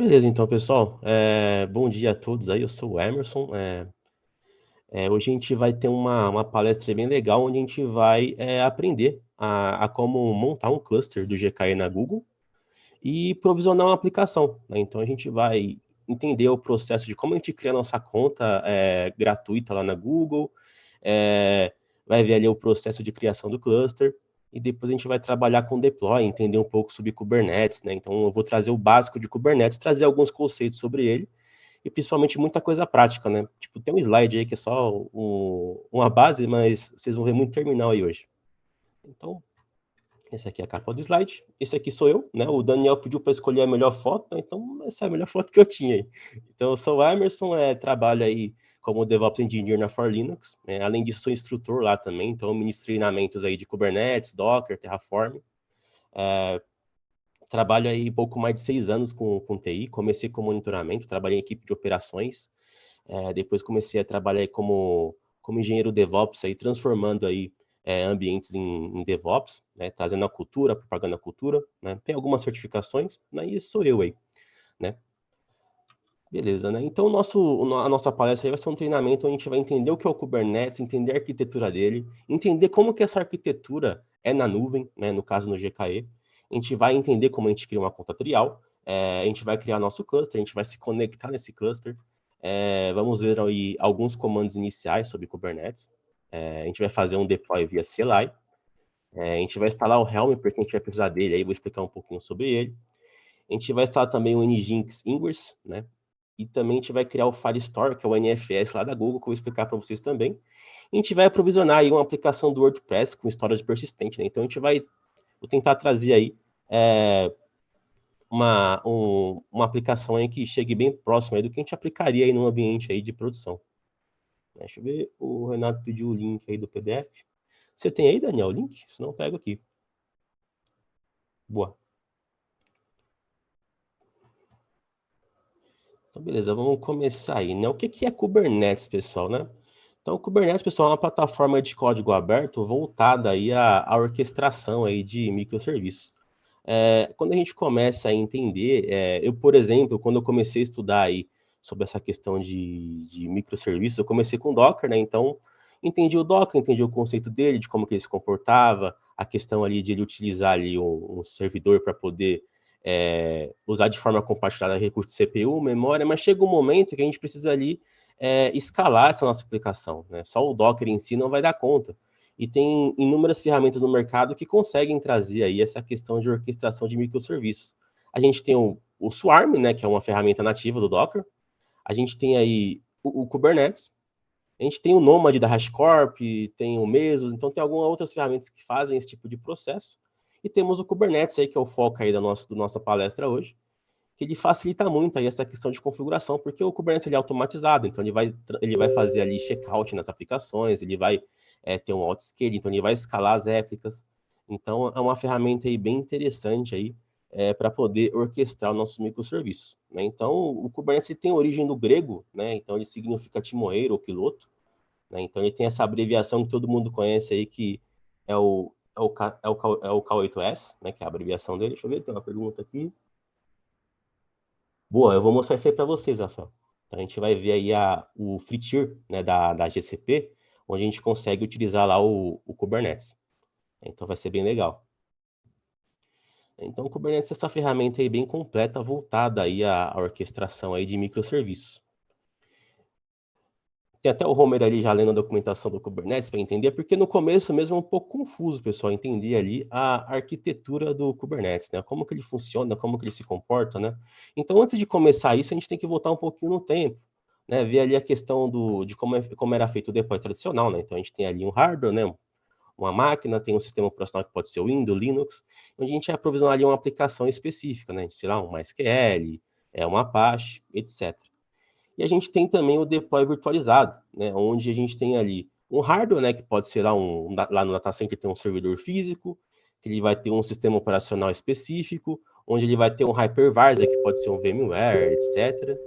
Beleza, então, pessoal. Bom dia a todos aí. Eu sou o Emerson. Hoje a gente vai ter uma palestra bem legal, onde a gente vai aprender a como montar um cluster do GKE na Google e provisionar uma aplicação, né? Então, a gente vai entender o processo de como a gente cria a nossa conta gratuita lá na Google, é, vai ver ali o processo de criação do cluster, e depois a gente vai trabalhar com deploy, entender um pouco sobre Kubernetes, né? Então, eu vou trazer o básico de Kubernetes, trazer alguns conceitos sobre ele, e principalmente muita coisa prática, né? Tipo, tem um slide aí que é só uma base, mas vocês vão ver muito terminal aí hoje. Então, esse aqui é a capa do slide, esse aqui sou eu, né? O Daniel pediu para escolher a melhor foto, né? Então essa é a melhor foto que eu tinha aí. Então eu sou o Emerson, trabalho aí como DevOps Engineer na For Linux, além disso sou instrutor lá também, então eu ministro treinamentos aí de Kubernetes, Docker, Terraform. Trabalho aí pouco mais de 6 anos com TI, comecei com monitoramento, trabalhei em equipe de operações, depois comecei a trabalhar aí como engenheiro DevOps, aí, transformando aí, ambientes em DevOps, né, trazendo a cultura, propagando a cultura, né, tem algumas certificações, né, e sou eu aí, né. Beleza, né? Então, a nossa palestra aí vai ser um treinamento onde a gente vai entender o que é o Kubernetes, entender a arquitetura dele, entender como que essa arquitetura é na nuvem, né, no caso no GKE. A gente vai entender como a gente cria uma conta trial, a gente vai criar nosso cluster, a gente vai se conectar nesse cluster, vamos ver aí alguns comandos iniciais sobre Kubernetes, a gente vai fazer um deploy via CLI, a gente vai instalar o Helm, porque a gente vai precisar dele, aí vou explicar um pouquinho sobre ele. A gente vai instalar também o Nginx Ingress, né? E também a gente vai criar o Firestore, que é o NFS lá da Google, que eu vou explicar para vocês também. E a gente vai provisionar aí uma aplicação do WordPress com storage persistente, né? Então a gente vou tentar trazer aí uma aplicação aí que chegue bem próximo aí do que a gente aplicaria aí no ambiente aí de produção. Deixa eu ver, o Renato pediu o link aí do PDF. Você tem aí, Daniel, o link? Senão eu pego aqui. Boa. Então, beleza, vamos começar aí, né? O que é Kubernetes, pessoal, né? Então, o Kubernetes, pessoal, é uma plataforma de código aberto voltada aí à orquestração aí de microserviços. Quando a gente começa a entender, eu, por exemplo, quando eu comecei a estudar aí sobre essa questão de microserviços, eu comecei com Docker, né? Então, entendi o Docker, entendi o conceito dele, de como que ele se comportava, a questão ali de ele utilizar ali um servidor para poder usar de forma compartilhada recursos de CPU, memória, mas chega um momento que a gente precisa ali escalar essa nossa aplicação, né? Só o Docker em si não vai dar conta. E tem inúmeras ferramentas no mercado que conseguem trazer aí essa questão de orquestração de microserviços. A gente tem o Swarm, né, que é uma ferramenta nativa do Docker. A gente tem aí o Kubernetes. A gente tem o Nomad da HashiCorp, tem o Mesos, então tem algumas outras ferramentas que fazem esse tipo de processo. E temos o Kubernetes aí, que é o foco aí da nossa palestra hoje, que ele facilita muito aí essa questão de configuração, porque o Kubernetes ele é automatizado, então ele vai fazer ali checkout nas aplicações, ele vai ter um autoscale, então ele vai escalar as réplicas. Então é uma ferramenta aí bem interessante aí para poder orquestrar os nossos microserviços, né? Então o Kubernetes tem origem do grego, né? Então ele significa timoeiro ou piloto, né? Então ele tem essa abreviação que todo mundo conhece aí que é o K8S, né? Que é a abreviação dele. Deixa eu ver, tem uma pergunta aqui. Boa, eu vou mostrar isso aí para vocês, Rafael. Então, a gente vai ver aí o free tier, né, da GCP, onde a gente consegue utilizar lá o Kubernetes. Então, vai ser bem legal. Então, o Kubernetes é essa ferramenta aí bem completa, voltada aí à orquestração aí de microserviços. Tem até o Homer ali já lendo a documentação do Kubernetes para entender, porque no começo mesmo é um pouco confuso, pessoal, entender ali a arquitetura do Kubernetes, né? Como que ele funciona, como que ele se comporta, né? Então, antes de começar isso, a gente tem que voltar um pouquinho no tempo, né? Ver ali a questão de como era feito o deploy tradicional, né? Então, a gente tem ali um hardware, né? Uma máquina, tem um sistema operacional que pode ser o Windows, Linux, onde a gente vai aprovisionar ali uma aplicação específica, né? Sei lá, um MySQL, um Apache, etc. E a gente tem também o deploy virtualizado, né, onde a gente tem ali um hardware, né, que pode ser lá no data center tem um servidor físico, que ele vai ter um sistema operacional específico, onde ele vai ter um hypervisor, que pode ser um VMware, etc.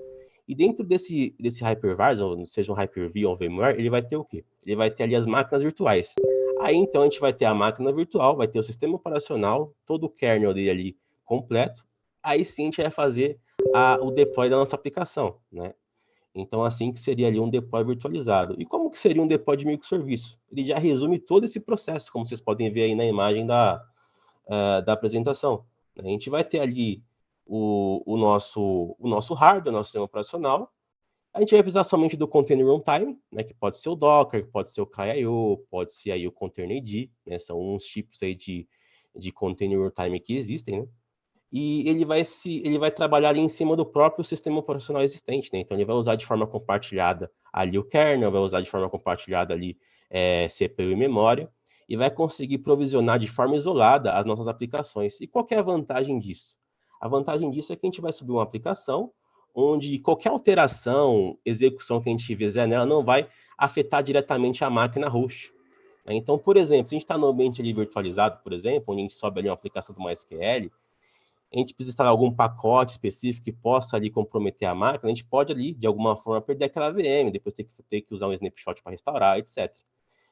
E dentro desse hypervisor, seja um Hyper-V ou um VMware, ele vai ter o quê? Ele vai ter ali as máquinas virtuais. Aí, então, a gente vai ter a máquina virtual, vai ter o sistema operacional, todo o kernel dele ali completo. Aí sim, a gente vai fazer o deploy da nossa aplicação, né? Então, assim que seria ali um deploy virtualizado. E como que seria um deploy de microserviço? Ele já resume todo esse processo, como vocês podem ver aí na imagem da apresentação. A gente vai ter ali o nosso hardware, nosso sistema operacional. A gente vai precisar somente do container runtime, né, que pode ser o Docker, pode ser o KIO, pode ser aí o containerd, né, são uns tipos aí de container runtime que existem, né? E ele vai trabalhar ali em cima do próprio sistema operacional existente, né? Então ele vai usar de forma compartilhada ali o kernel, vai usar de forma compartilhada ali CPU e memória, e vai conseguir provisionar de forma isolada as nossas aplicações. E qual que é a vantagem disso? A vantagem disso é que a gente vai subir uma aplicação onde qualquer alteração, execução que a gente fizer nela não vai afetar diretamente a máquina host. Então, por exemplo, se a gente está no ambiente ali virtualizado, por exemplo, onde a gente sobe ali uma aplicação do MySQL, a gente precisa instalar algum pacote específico que possa ali comprometer a máquina, a gente pode ali, de alguma forma, perder aquela VM, depois ter que usar um snapshot para restaurar, etc.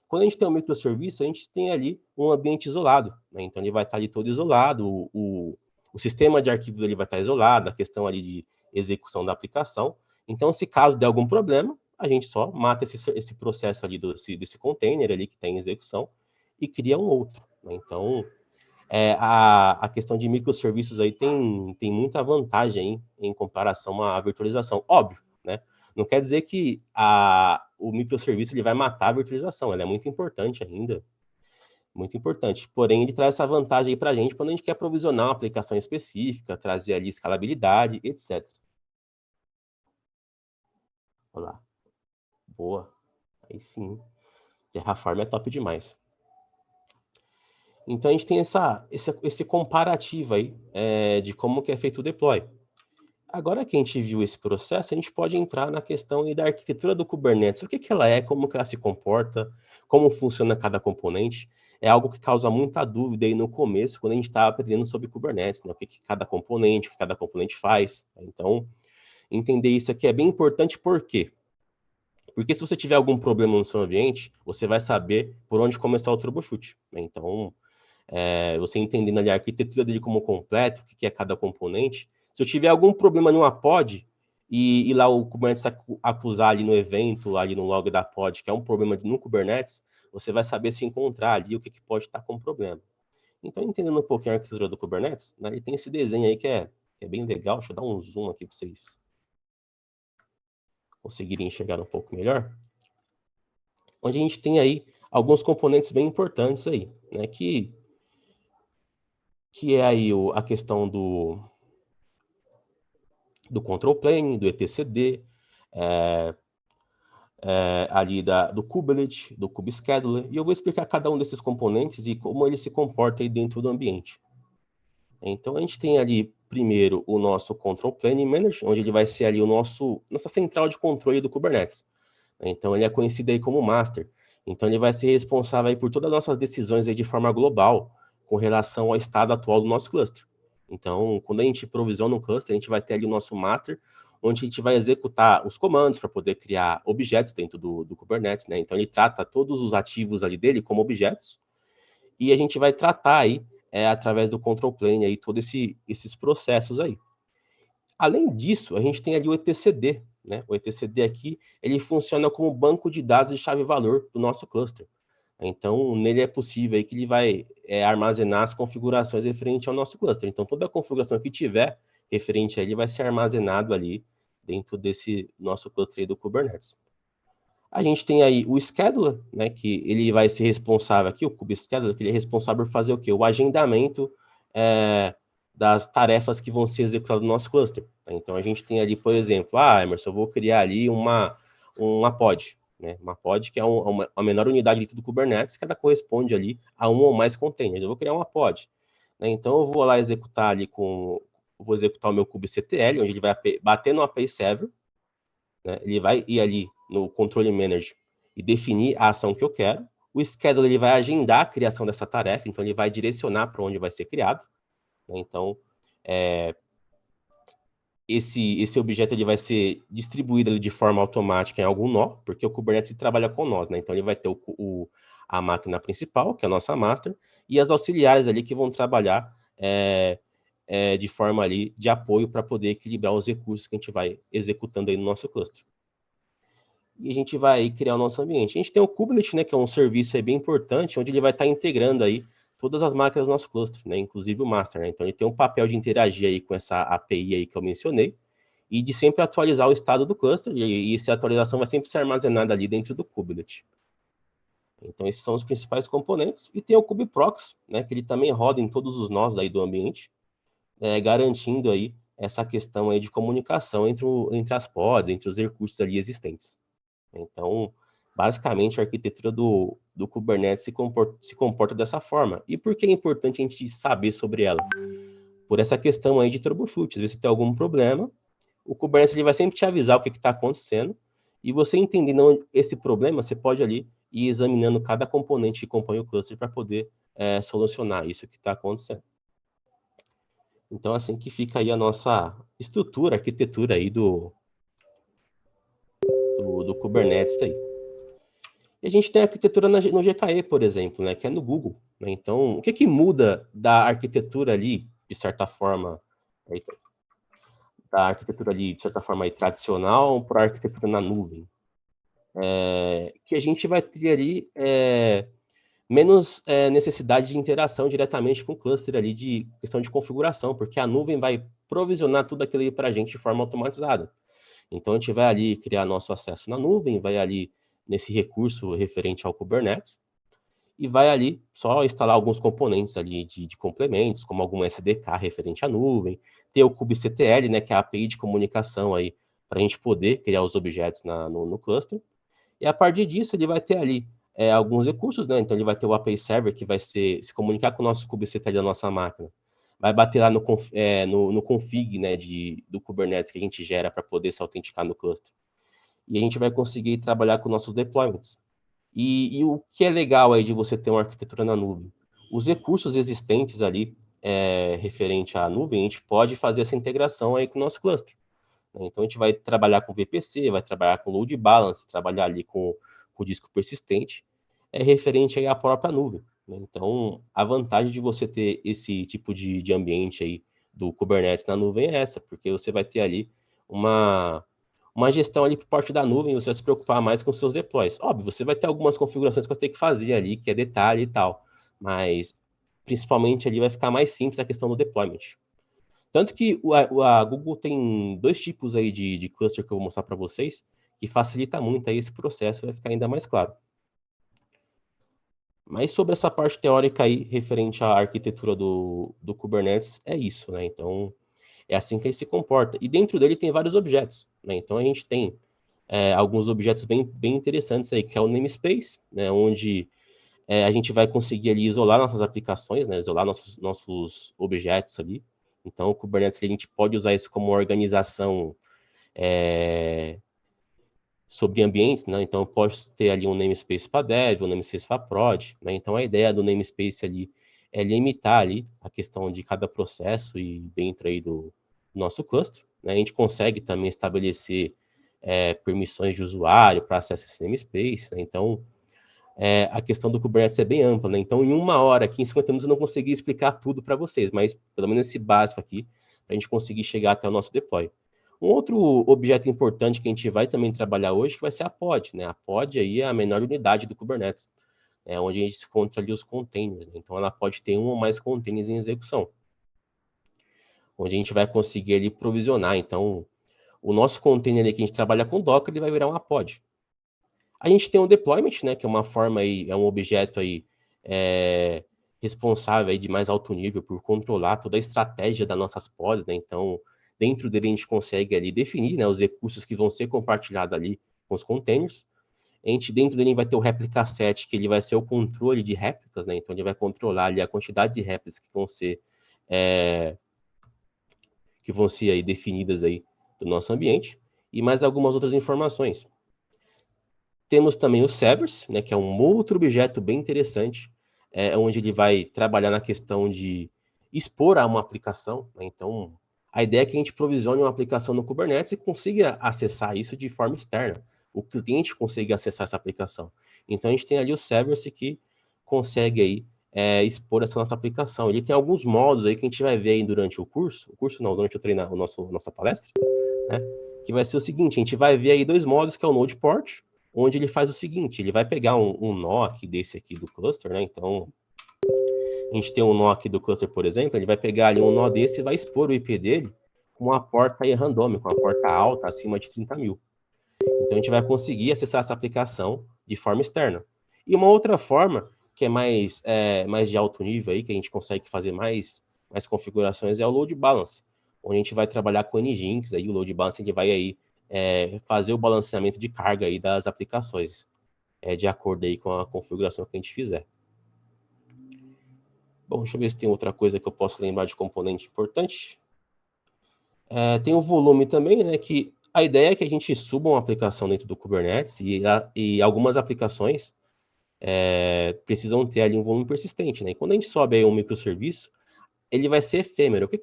Quando a gente tem um microserviço, a gente tem ali um ambiente isolado, né? Então ele vai estar ali todo isolado, o sistema de arquivos ele vai estar isolado, a questão ali de execução da aplicação. Então, se caso der algum problema, a gente só mata esse processo ali desse container ali que está em execução e cria um outro, né? Então, a questão de microserviços aí tem muita vantagem em comparação à virtualização. Óbvio, né? Não quer dizer que o microserviço ele vai matar a virtualização, ela é muito importante ainda, muito importante. Porém, ele traz essa vantagem para a gente quando a gente quer provisionar uma aplicação específica, trazer ali escalabilidade, etc. Olha lá. Boa. Aí sim. Terraform é top demais. Então, a gente tem esse comparativo aí de como que é feito o deploy. Agora que a gente viu esse processo, a gente pode entrar na questão aí da arquitetura do Kubernetes. O que que ela é, como que ela se comporta, como funciona cada componente. É algo que causa muita dúvida aí no começo, quando a gente está aprendendo sobre Kubernetes, né? O que cada componente, o que cada componente faz. Então, entender isso aqui é bem importante, por quê? Porque se você tiver algum problema no seu ambiente, você vai saber por onde começar o troubleshoot, né? Então, você entendendo ali a arquitetura dele como completo, o que é cada componente. Se eu tiver algum problema numa pod, e lá o Kubernetes acusar ali no evento, ali no log da pod, que é um problema no Kubernetes, você vai saber se encontrar ali o que pode estar com problema. Então, entendendo um pouquinho a arquitetura do Kubernetes, né, ele tem esse desenho aí que é bem legal. Deixa eu dar um zoom aqui para vocês conseguirem enxergar um pouco melhor. Onde a gente tem aí alguns componentes bem importantes aí, né, que é aí a questão do control plane, do etcd, ali do kubelet, do kubescheduler, e eu vou explicar cada um desses componentes e como ele se comporta aí dentro do ambiente. Então, a gente tem ali, primeiro, o nosso control plane manager, onde ele vai ser ali nossa central de controle do Kubernetes. Então, ele é conhecido aí como master. Então, ele vai ser responsável aí por todas as nossas decisões aí de forma global, com relação ao estado atual do nosso cluster. Então, quando a gente provisiona um cluster, a gente vai ter ali o nosso master, onde a gente vai executar os comandos para poder criar objetos dentro do Kubernetes, né? Então, ele trata todos os ativos ali dele como objetos, e a gente vai tratar aí, através do control plane, aí, todos esses processos aí. Além disso, a gente tem ali o etcd, né? O etcd aqui, ele funciona como banco de dados de chave-valor do nosso cluster. Então, nele é possível aí que ele vai armazenar as configurações referentes ao nosso cluster. Então, toda a configuração que tiver referente a ele vai ser armazenado ali dentro desse nosso cluster do Kubernetes. A gente tem aí o scheduler, né, que ele vai ser responsável aqui, o kubescheduler, que ele é responsável por fazer o quê? O agendamento das tarefas que vão ser executadas no nosso cluster. Então, a gente tem ali, por exemplo, Emerson, eu vou criar ali uma pod, né? Uma pod que é a menor unidade de tudo Kubernetes, que ela corresponde ali a um ou mais containers. Eu vou criar uma pod, né? Então, eu vou lá executar ali vou executar o meu kubectl, onde ele vai bater no API server, né? Ele vai ir ali no controle manager e definir a ação que eu quero. O scheduler ele vai agendar a criação dessa tarefa, então ele vai direcionar para onde vai ser criado, né? Então, esse objeto ele vai ser distribuído de forma automática em algum nó, porque o Kubernetes trabalha com nós, né? Então ele vai ter a máquina principal, que é a nossa master, e as auxiliares ali que vão trabalhar de forma ali de apoio para poder equilibrar os recursos que a gente vai executando aí no nosso cluster. E a gente vai criar o nosso ambiente. A gente tem o Kubelet, né, que é um serviço aí bem importante, onde ele vai estar integrando aí todas as máquinas do nosso cluster, né, inclusive o master, né? Então ele tem um papel de interagir aí com essa API aí que eu mencionei e de sempre atualizar o estado do cluster, e essa atualização vai sempre ser armazenada ali dentro do Kubelet. Então esses são os principais componentes. E tem o kubeproxy, né, que ele também roda em todos os nós daí do ambiente, garantindo aí essa questão aí de comunicação entre as pods, entre os recursos ali existentes. Então, basicamente, a arquitetura do Kubernetes se comporta dessa forma. E por que é importante a gente saber sobre ela? Por essa questão aí de troubleshoot. Às vezes você tem algum problema, o Kubernetes ele vai sempre te avisar o que está acontecendo, e você entendendo esse problema, você pode ali ir examinando cada componente que compõe o cluster para poder solucionar isso que está acontecendo. Então, assim que fica aí a nossa estrutura, arquitetura aí do Kubernetes aí. E a gente tem a arquitetura no GKE, por exemplo, né, que é no Google. Né? Então, o que muda da arquitetura ali, de certa forma, tradicional para a arquitetura na nuvem? Que a gente vai ter ali menos necessidade de interação diretamente com o cluster ali, de questão de configuração, porque a nuvem vai provisionar tudo aquilo para a gente de forma automatizada. Então, a gente vai ali criar nosso acesso na nuvem, vai ali nesse recurso referente ao Kubernetes, e vai ali só instalar alguns componentes ali de complementos, como algum SDK referente à nuvem, ter o kubectl, né, que é a API de comunicação aí, para a gente poder criar os objetos no cluster. E a partir disso, ele vai ter ali alguns recursos, né? Então, ele vai ter o API Server, que vai se comunicar com o nosso kubectl da nossa máquina. Vai bater lá no config, né, do Kubernetes que a gente gera para poder se autenticar no cluster. E a gente vai conseguir trabalhar com nossos deployments. E o que é legal aí de você ter uma arquitetura na nuvem? Os recursos existentes ali, referente à nuvem, a gente pode fazer essa integração aí com o nosso cluster. Né? Então, a gente vai trabalhar com VPC, vai trabalhar com load balance, trabalhar ali com o disco persistente, referente aí à própria nuvem. Né? Então, a vantagem de você ter esse tipo de ambiente aí do Kubernetes na nuvem é essa, porque você vai ter ali uma gestão ali por parte da nuvem, você vai se preocupar mais com seus deploys. Óbvio, você vai ter algumas configurações que você tem que fazer ali, que é detalhe e tal, mas principalmente ali vai ficar mais simples a questão do deployment. Tanto que a Google tem dois tipos aí de cluster que eu vou mostrar para vocês, que facilita muito aí esse processo, vai ficar ainda mais claro. Mas sobre essa parte teórica aí, referente à arquitetura do Kubernetes, é isso, né? Então, é assim que ele se comporta. E dentro dele tem vários objetos, né? Então, a gente tem alguns objetos bem interessantes aí, que é o namespace, né? Onde a gente vai conseguir ali isolar nossas aplicações, né? Isolar nossos objetos ali. Então, o Kubernetes, a gente pode usar isso como organização sobre ambientes, né? Então, eu posso ter ali um namespace para dev, um namespace para prod, né? Então, a ideia do namespace ali é limitar ali a questão de cada processo e dentro aí do nosso cluster, né? A gente consegue também estabelecer permissões de usuário para acesso a esse namespace, né? Então, a questão do Kubernetes é bem ampla, né? Então, em 1 hora, aqui em 50 minutos, eu não consegui explicar tudo para vocês, mas pelo menos esse básico aqui, para a gente conseguir chegar até o nosso deploy. Um outro objeto importante que a gente vai também trabalhar hoje, que vai ser a pod, né? A pod aí é a menor unidade do Kubernetes, onde a gente encontra ali os containers, né? Então, ela pode ter um ou mais containers em execução, onde a gente vai conseguir ali provisionar. Então, o nosso container ali que a gente trabalha com Docker, ele vai virar uma pod. A gente tem o deployment, né, que é uma forma aí, é um objeto aí responsável aí de mais alto nível por controlar toda a estratégia das nossas pods, né? Então, dentro dele a gente consegue ali definir, né, os recursos que vão ser compartilhados ali com os containers. A gente dentro dele vai ter o replica set, que ele vai ser o controle de réplicas, né? Então ele vai controlar ali a quantidade de réplicas que vão ser aí definidas aí do nosso ambiente e mais algumas outras informações. Temos também o Servers, né, que é um outro objeto bem interessante, onde ele vai trabalhar na questão de expor a uma aplicação. Né? Então, a ideia é que a gente provisione uma aplicação no Kubernetes e consiga acessar isso de forma externa. O cliente consiga acessar essa aplicação. Então, a gente tem ali o Servers que consegue aí expor essa nossa aplicação. Ele tem alguns modos aí que a gente vai ver aí durante o curso não, durante o treinar, nossa palestra, né? Que vai ser o seguinte, a gente vai ver aí 2 modos, que é o Node Port, onde ele faz o seguinte, ele vai pegar um nó aqui desse aqui do cluster, né? Então, a gente tem um nó aqui do cluster, por exemplo, ele vai pegar ali um nó desse e vai expor o IP dele com uma porta aí randômica, com uma porta alta, acima de 30 mil. Então, a gente vai conseguir acessar essa aplicação de forma externa. E uma outra forma, que é mais de alto nível aí, que a gente consegue fazer mais configurações, é o Load Balance, onde a gente vai trabalhar com Nginx, aí o Load Balance ele vai aí fazer o balanceamento de carga aí das aplicações, de acordo aí com a configuração que a gente fizer. Bom, deixa eu ver se tem outra coisa que eu posso lembrar de componente importante. Tem o volume também, né, que a ideia é que a gente suba uma aplicação dentro do Kubernetes e algumas aplicações precisam ter ali um volume persistente, né? E quando a gente sobe aí um microserviço, ele vai ser efêmero. O que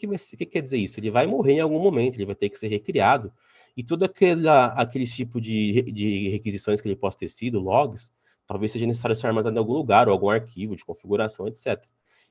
quer dizer isso? Ele vai morrer em algum momento, ele vai ter que ser recriado, e todo aquele tipo de requisições que ele possa ter sido, logs, talvez seja necessário ser armazenado em algum lugar, ou algum arquivo de configuração, etc.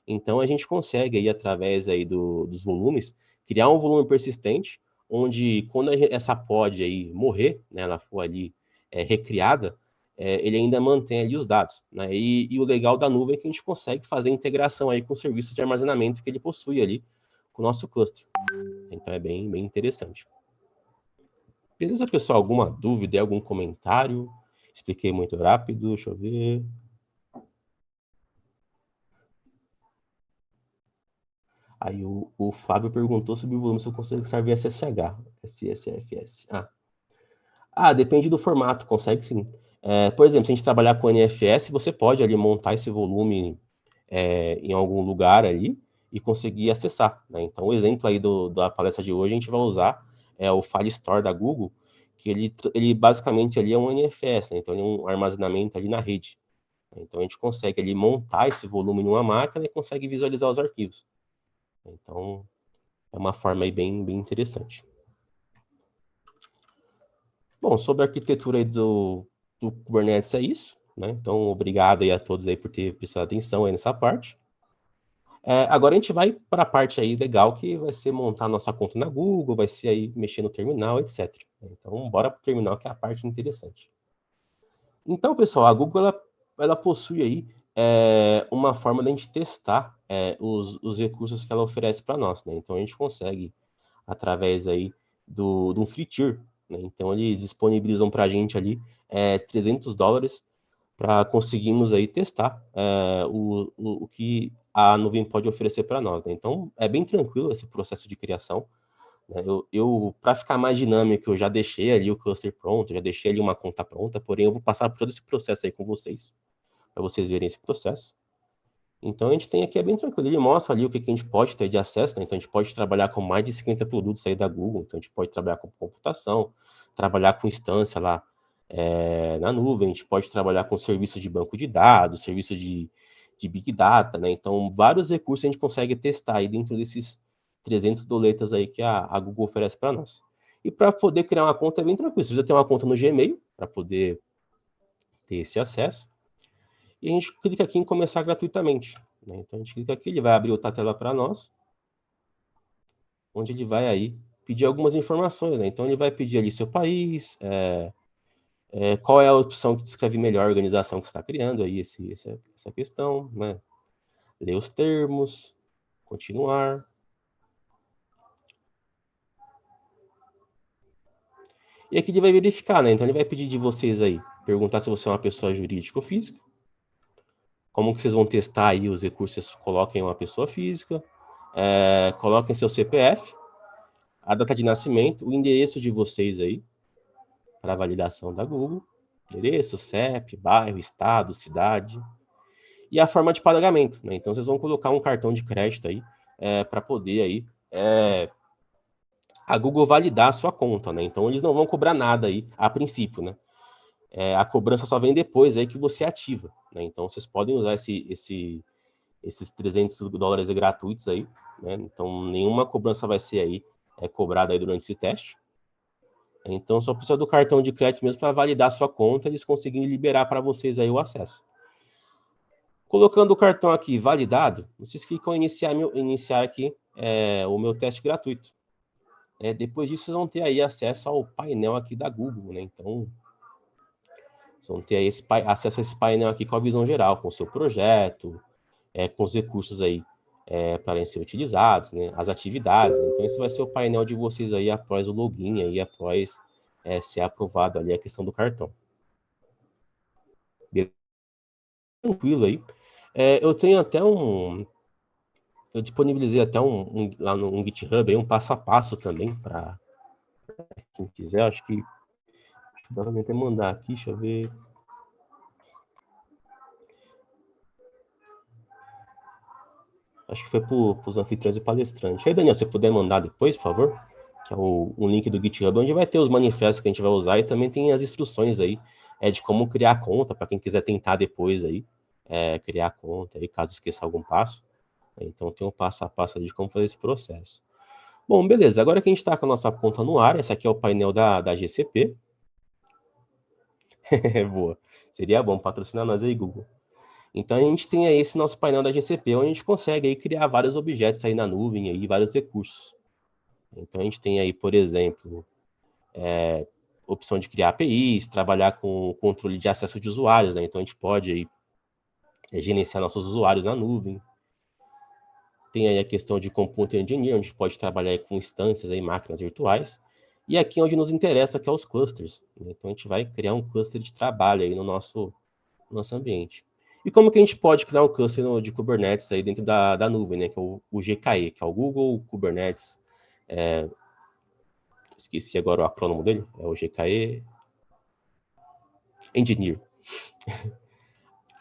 Então, a gente consegue aí, através aí dos volumes, criar um volume persistente, onde quando essa pod aí morrer, né, ela for ali recriada, ele ainda mantém ali os dados, né? E o legal da nuvem é que a gente consegue fazer integração aí com o serviço de armazenamento que ele possui ali com o nosso cluster. Então é bem interessante. Beleza, pessoal? Alguma dúvida, algum comentário? Expliquei muito rápido, deixa eu ver. Aí o Fábio perguntou sobre o volume, se eu consigo salvar SSH, SSFS. Depende do formato, consegue sim. Por exemplo, se a gente trabalhar com NFS, você pode ali montar esse volume em algum lugar ali e conseguir acessar, né? Então, o exemplo aí da palestra de hoje, a gente vai usar o File Store da Google, que ele basicamente ali é um NFS, né? Então, ele é um armazenamento ali na rede. Então, a gente consegue ali montar esse volume em uma máquina e consegue visualizar os arquivos. Então, é uma forma aí bem interessante. Bom, sobre a arquitetura aí do Kubernetes é isso, né? Então, obrigado aí a todos aí por ter prestado atenção aí nessa parte. Agora a gente vai para a parte aí legal, que vai ser montar nossa conta na Google, vai ser aí mexer no terminal, etc. Então, bora para o terminal, que é a parte interessante. Então, pessoal, a Google ela possui aí uma forma de a gente testar os recursos que ela oferece para nós, né? Então, a gente consegue, através aí de um free tier, né? Então, eles disponibilizam para a gente ali $300 para conseguirmos aí testar o que a nuvem pode oferecer para nós, né? Então, é bem tranquilo esse processo de criação, né? Eu para ficar mais dinâmico, eu já deixei ali o cluster pronto, já deixei ali uma conta pronta, porém eu vou passar por todo esse processo aí com vocês, para vocês verem esse processo. Então, a gente tem aqui, é bem tranquilo, ele mostra ali o que a gente pode ter de acesso, né? Então, a gente pode trabalhar com mais de 50 produtos aí da Google, então a gente pode trabalhar com computação, trabalhar com instância lá na nuvem, a gente pode trabalhar com serviços de banco de dados, serviço de Big Data, né? Então, vários recursos a gente consegue testar aí dentro desses 300 doletas aí que a Google oferece para nós. E para poder criar uma conta é bem tranquilo, você precisa ter uma conta no Gmail para poder ter esse acesso. E a gente clica aqui em começar gratuitamente, né? Então, a gente clica aqui, ele vai abrir outra tela para nós, onde ele vai aí pedir algumas informações, né? Então, ele vai pedir ali seu país, qual é a opção que descreve melhor a organização que você está criando, aí essa questão, né? Ler os termos, continuar. E aqui ele vai verificar, né? Então, ele vai pedir de vocês aí, perguntar se você é uma pessoa jurídica ou física, como que vocês vão testar aí os recursos, coloquem uma pessoa física, coloquem seu CPF, a data de nascimento, o endereço de vocês aí, para validação da Google, endereço, CEP, bairro, estado, cidade, e a forma de pagamento, né? Então, vocês vão colocar um cartão de crédito aí, para poder aí, a Google validar a sua conta, né? Então, eles não vão cobrar nada aí, a princípio, né? A cobrança só vem depois aí que você ativa, né? Então, vocês podem usar esses $300 gratuitos aí, né? Então, nenhuma cobrança vai ser aí cobrada aí durante esse teste. Então, só precisa do cartão de crédito mesmo para validar a sua conta e eles conseguirem liberar para vocês aí o acesso. Colocando o cartão aqui validado, vocês clicam em iniciar aqui o meu teste gratuito. Depois disso, vocês vão ter aí acesso ao painel aqui da Google, né? Então, vocês vão ter aí acesso a esse painel aqui com a visão geral, com o seu projeto, com os recursos aí para ser utilizados, né? As atividades, né? Então, esse vai ser o painel de vocês aí após o login, aí após ser aprovado ali a questão do cartão. Beleza? Tranquilo aí. Eu tenho até eu disponibilizei até lá no GitHub aí, um passo a passo também para quem quiser. Acho que dá pra até mandar aqui, deixa eu ver. Acho que foi para os anfitriões e palestrantes. Aí, Daniel, se você puder mandar depois, por favor, que é um link do GitHub, onde vai ter os manifestos que a gente vai usar e também tem as instruções aí de como criar a conta, para quem quiser tentar depois aí, criar a conta aí, caso esqueça algum passo. Então tem um passo a passo de como fazer esse processo. Bom, beleza. Agora que a gente está com a nossa conta no ar, esse aqui é o painel da GCP. Boa. Seria bom patrocinar nós aí, Google. Então a gente tem aí esse nosso painel da GCP, onde a gente consegue aí criar vários objetos aí na nuvem, aí, vários recursos. Então a gente tem aí, por exemplo, opção de criar APIs, trabalhar com o controle de acesso de usuários, né? Então a gente pode aí gerenciar nossos usuários na nuvem. Tem aí a questão de Computer Engineer, onde a gente pode trabalhar aí com instâncias, aí, máquinas virtuais. E aqui onde nos interessa, que é os clusters. Né? Então a gente vai criar um cluster de trabalho aí no nosso ambiente. E como que a gente pode criar um cluster de Kubernetes aí dentro da nuvem, né? Que é o GKE, que é o Google Kubernetes. Esqueci agora o acrônimo dele. É o GKE Engineer.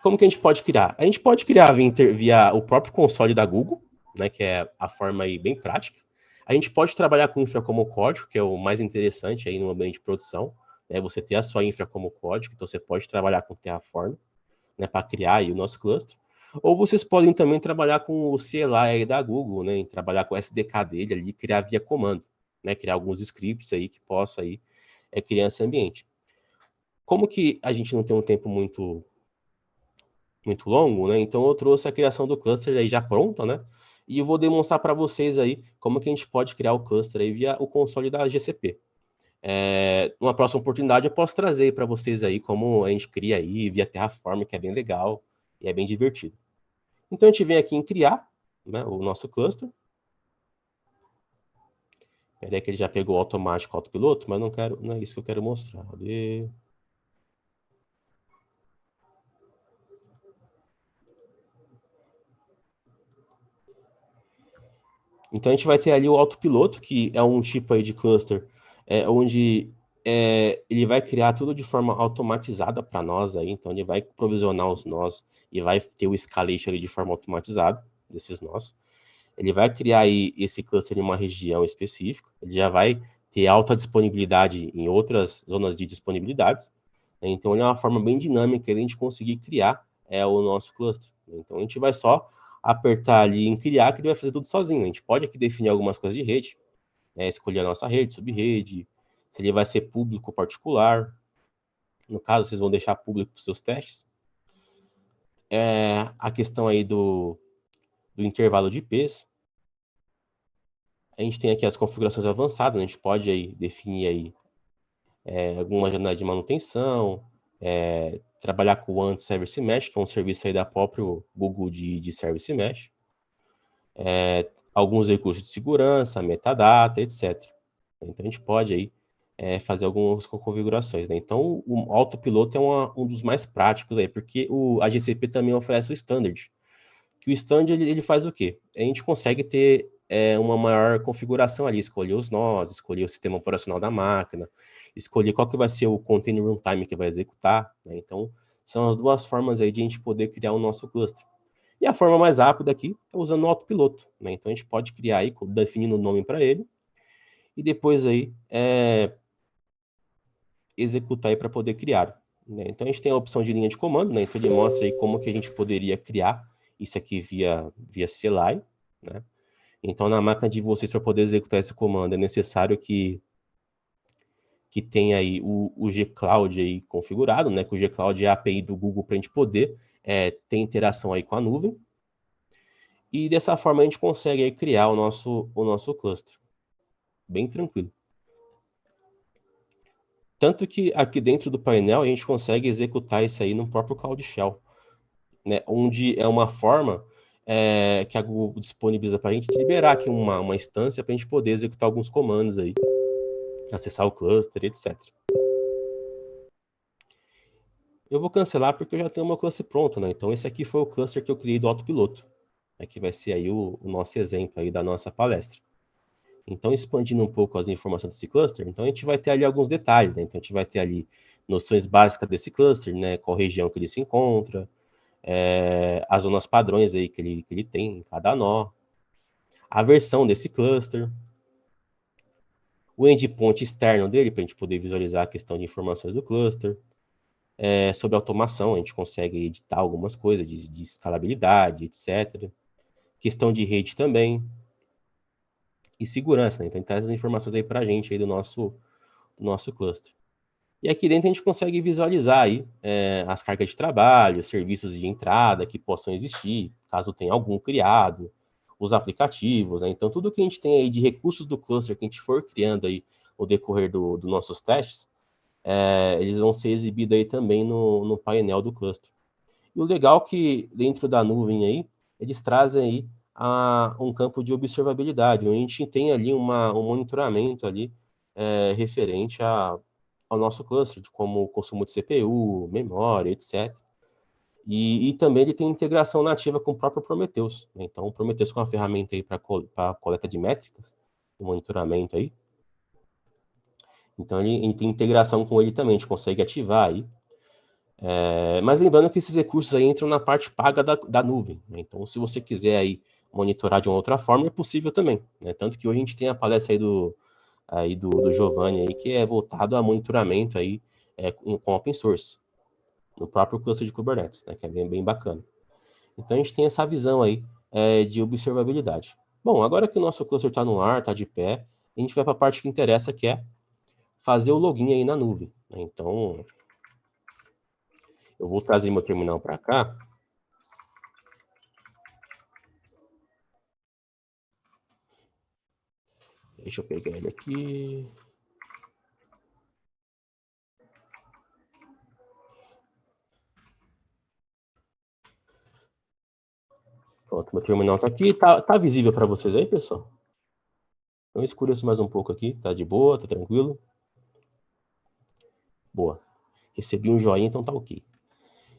Como que a gente pode criar? A gente pode criar via o próprio console da Google, né? Que é a forma aí bem prática. A gente pode trabalhar com infra como código, que é o mais interessante aí no ambiente de produção. Né? Você ter a sua infra como código, então você pode trabalhar com Terraform, né, para criar aí o nosso cluster. Ou vocês podem também trabalhar com o CLI aí da Google, né, trabalhar com o SDK dele ali, criar via comando, né, criar alguns scripts aí que possa aí criar esse ambiente. Como que a gente não tem um tempo muito longo, né, então eu trouxe a criação do cluster aí já pronta, né, e eu vou demonstrar para vocês aí como que a gente pode criar o cluster aí via o console da GCP. Numa próxima oportunidade eu posso trazer para vocês aí como a gente cria aí via Terraform, que é bem legal e é bem divertido. Então a gente vem aqui em criar, né, o nosso cluster. Peraí que ele já pegou automático autopiloto, mas não é isso que eu quero mostrar. Então a gente vai ter ali o autopiloto, que é um tipo aí de cluster, onde ele vai criar tudo de forma automatizada para nós aí. Então ele vai provisionar os nós e vai ter o escalation ali de forma automatizada desses nós. Ele vai criar aí esse cluster em uma região específica. Ele já vai ter alta disponibilidade em outras zonas de disponibilidades. Né? Então ele é uma forma bem dinâmica de a gente conseguir criar o nosso cluster. Então a gente vai só apertar ali em criar, que ele vai fazer tudo sozinho. A gente pode aqui definir algumas coisas de rede, escolher a nossa rede, subrede, se ele vai ser público ou particular. No caso, vocês vão deixar público para os seus testes. A questão aí do intervalo de IPs. A gente tem aqui as configurações avançadas, né? A gente pode aí definir aí alguma janela de manutenção, trabalhar com o Anti-Service Mesh, que é um serviço aí da próprio Google de Service Mesh. Alguns recursos de segurança, metadata, etc. Então, a gente pode aí fazer algumas configurações. Né? Então, o autopiloto é um dos mais práticos aí, porque a GCP também oferece o Standard. Que o Standard, ele faz o quê? A gente consegue ter uma maior configuração ali, escolher os nós, escolher o sistema operacional da máquina, escolher qual que vai ser o container runtime que vai executar. Né? Então, são as duas formas aí de a gente poder criar o nosso cluster. E a forma mais rápida aqui é usando o autopiloto. Né? Então, a gente pode criar aí, definindo o nome para ele, e depois aí executar aí para poder criar. Né? Então, a gente tem a opção de linha de comando, né? Então ele mostra aí como que a gente poderia criar isso aqui via CLI, né? Então, na máquina de vocês, para poder executar esse comando, é necessário que tenha aí o G-Cloud aí configurado, né? Que o G-Cloud é a API do Google para a gente poder ter interação aí com a nuvem. E dessa forma a gente consegue aí criar o nosso cluster. Bem tranquilo. Tanto que aqui dentro do painel a gente consegue executar isso aí no próprio Cloud Shell, né? Onde é uma forma que a Google disponibiliza para a gente de liberar aqui uma instância para a gente poder executar alguns comandos aí, acessar o cluster, etc. Eu vou cancelar porque eu já tenho o meu cluster pronto, né? Então esse aqui foi o cluster que eu criei do autopiloto. Aqui vai ser aí o nosso exemplo aí da nossa palestra. Então, expandindo um pouco as informações desse cluster, então a gente vai ter ali alguns detalhes, né? Então a gente vai ter ali noções básicas desse cluster, né? Qual região que ele se encontra, as zonas padrões aí que ele tem em cada nó, a versão desse cluster, o endpoint externo dele, para a gente poder visualizar a questão de informações do cluster, sobre automação, a gente consegue editar algumas coisas de escalabilidade, etc. Questão de rede também, e segurança, né? Então, traz as informações aí para a gente aí do nosso cluster. E aqui dentro a gente consegue visualizar aí as cargas de trabalho, serviços de entrada que possam existir, caso tenha algum criado, os aplicativos, né? Então, tudo que a gente tem aí de recursos do cluster que a gente for criando aí no decorrer dos nossos testes, eles vão ser exibidos aí também no painel do cluster. E o legal é que dentro da nuvem aí, eles trazem aí um campo de observabilidade, onde a gente tem ali um monitoramento ali referente ao nosso cluster, de como o consumo de CPU, memória, etc. E também ele tem integração nativa com o próprio Prometheus, né? Então, o Prometheus é uma ferramenta aí para coleta de métricas, monitoramento aí. Então, ele tem integração com ele também, a gente consegue ativar aí. Mas lembrando que esses recursos aí entram na parte paga da nuvem, né? Então, se você quiser aí monitorar de uma outra forma, é possível também, né? Tanto que hoje a gente tem a palestra aí do Giovanni aí, que é voltado a monitoramento aí com open source, no próprio cluster de Kubernetes, né? Que é bem bacana. Então, a gente tem essa visão aí de observabilidade. Bom, agora que o nosso cluster está no ar, está de pé, a gente vai para a parte que interessa, que é fazer o login aí na nuvem, né? Então, eu vou trazer meu terminal para cá. Deixa eu pegar ele aqui. Pronto, meu terminal está aqui. Tá visível para vocês aí, pessoal? Então, escureço mais um pouco aqui. Tá de boa, tá tranquilo? Boa. Recebi um joinha, então tá ok.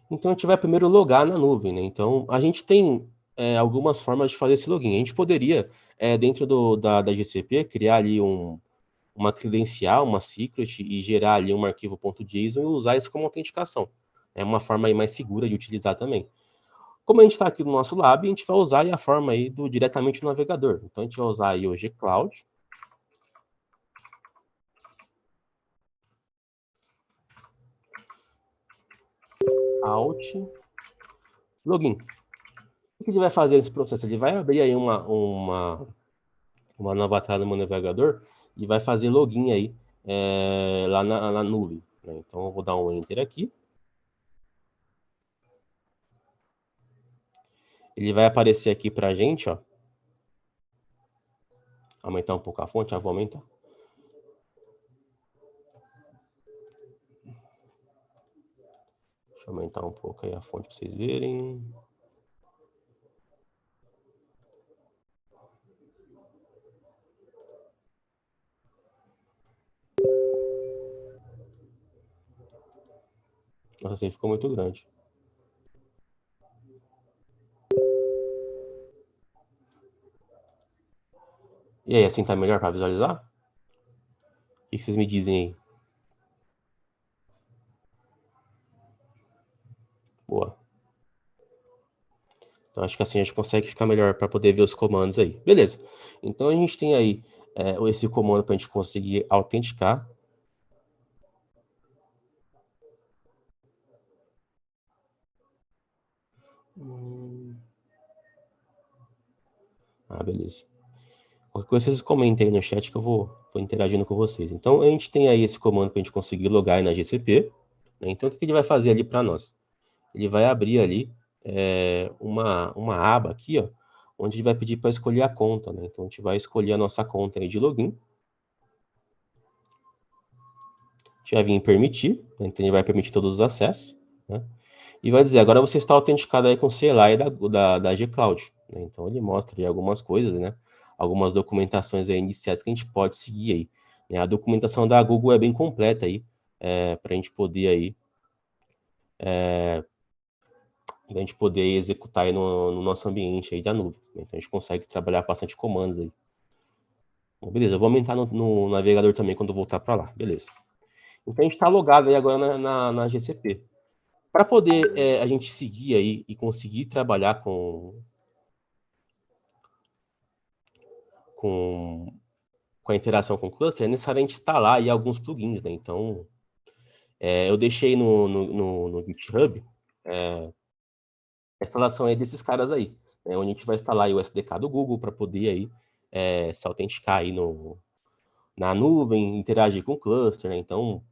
Então, a gente vai primeiro logar na nuvem, né? Então, a gente tem algumas formas de fazer esse login. A gente poderia, dentro da GCP, criar ali uma credencial, uma secret, e gerar ali um arquivo .json e usar isso como autenticação. É uma forma aí mais segura de utilizar também. Como a gente está aqui no nosso lab, a gente vai usar aí a forma aí diretamente do navegador. Então, a gente vai usar aí o gcloud. Alt, login. O que ele vai fazer nesse processo? Ele vai abrir aí uma nova tela no navegador e vai fazer login aí lá na nuvem, né? Então, eu vou dar um Enter aqui. Ele vai aparecer aqui para a gente, ó. Aumentar um pouco a fonte, vou aumentar. Deixa eu aumentar um pouco aí a fonte para vocês verem. Nossa, assim ficou muito grande. E aí, assim tá melhor para visualizar? O que vocês me dizem aí? Boa. Então, acho que assim a gente consegue ficar melhor para poder ver os comandos aí. Beleza. Então, a gente tem aí esse comando para a gente conseguir autenticar. Beleza. Qualquer coisa vocês comentem aí no chat que eu vou interagindo com vocês. Então, a gente tem aí esse comando para a gente conseguir logar aí na GCP, né? Então, o que ele vai fazer ali para nós? ele vai abrir ali uma aba aqui, ó, onde ele vai pedir para escolher a conta, né? Então, a gente vai escolher a nossa conta aí de login. A gente vai vir em permitir, né? Então ele vai permitir todos os acessos, né? E vai dizer, agora você está autenticado aí com o CLI da G-Cloud, né? Então ele mostra aí algumas coisas, né? Algumas documentações aí iniciais que a gente pode seguir aí, né? A documentação da Google é bem completa aí, para a gente poder aí, executar aí no nosso ambiente aí da nuvem, né? Então a gente consegue trabalhar bastante comandos aí. Bom, beleza, eu vou aumentar no navegador também quando eu voltar para lá, beleza. Então a gente está logado aí agora na GCP. Para poder a gente seguir aí e conseguir trabalhar com a interação com o cluster, é necessário a gente instalar aí alguns plugins, né? Então, eu deixei no GitHub a instalação aí desses caras aí, né? Onde a gente vai instalar aí o SDK do Google para poder aí se autenticar aí na nuvem, interagir com o cluster, né? Então,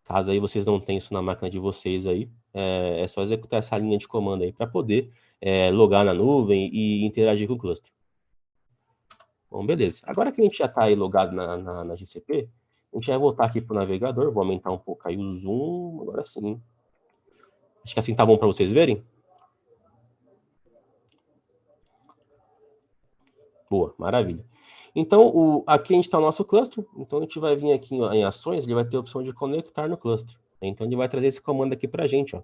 caso aí vocês não tenham isso na máquina de vocês aí, é só executar essa linha de comando aí para poder logar na nuvem e interagir com o cluster. Bom, beleza. Agora que a gente já está aí logado na GCP, a gente vai voltar aqui para o navegador, vou aumentar um pouco aí o zoom, agora sim. Acho que assim tá bom para vocês verem. Boa, maravilha. Então, aqui a gente está no nosso cluster, então a gente vai vir aqui em ações, ele vai ter a opção de conectar no cluster. Então ele vai trazer esse comando aqui para a gente, ó.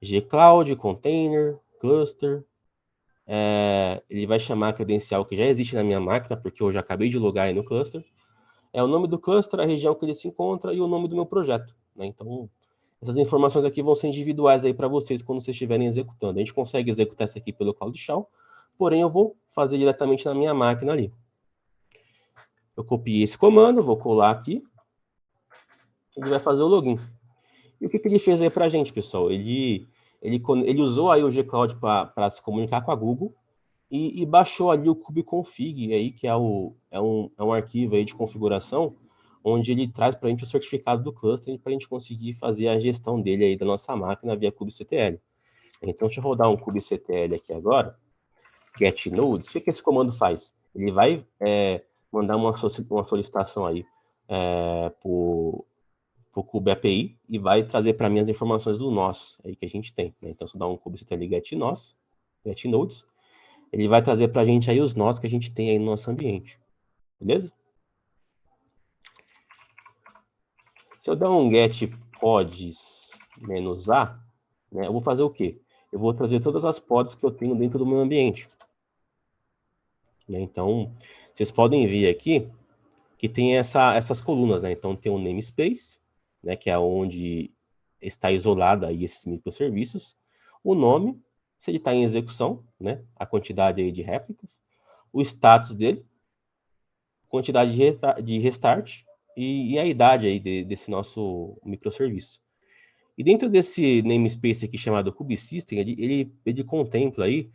Gcloud, container, cluster. Ele vai chamar a credencial que já existe na minha máquina, porque eu já acabei de logar aí no cluster. É o nome do cluster, a região que ele se encontra e o nome do meu projeto, né? Então, essas informações aqui vão ser individuais aí para vocês quando vocês estiverem executando. A gente consegue executar isso aqui pelo Cloud Shell, porém eu vou fazer diretamente na minha máquina ali. Eu copiei esse comando, vou colar aqui, ele vai fazer o login. E o que ele fez aí para a gente, pessoal? Ele usou aí o Gcloud para se comunicar com a Google e baixou ali o kubeconfig, aí, que é um arquivo aí de configuração, onde ele traz para a gente o certificado do cluster para a gente conseguir fazer a gestão dele aí da nossa máquina via kubectl. Então, deixa eu rodar um kubectl aqui agora, get nodes. O que esse comando faz? Ele vai mandar uma solicitação aí para o kube API e vai trazer para mim as informações do nós aí que a gente tem, né? Então, se eu dar um kubectl get nós, get nodes, ele vai trazer para a gente aí os nós que a gente tem aí no nosso ambiente. Beleza? Se eu der um get pods -a, né, eu vou fazer o quê? Eu vou trazer todas as pods que eu tenho dentro do meu ambiente. Né? Então, vocês podem ver aqui que tem essas colunas, né? Então, tem o namespace, né, que é onde está isolado aí esses microserviços, o nome, se ele está em execução, né, a quantidade aí de réplicas, o status dele, quantidade de restart e a idade aí desse nosso microserviço. E dentro desse namespace aqui chamado kubesystem, ele contempla aí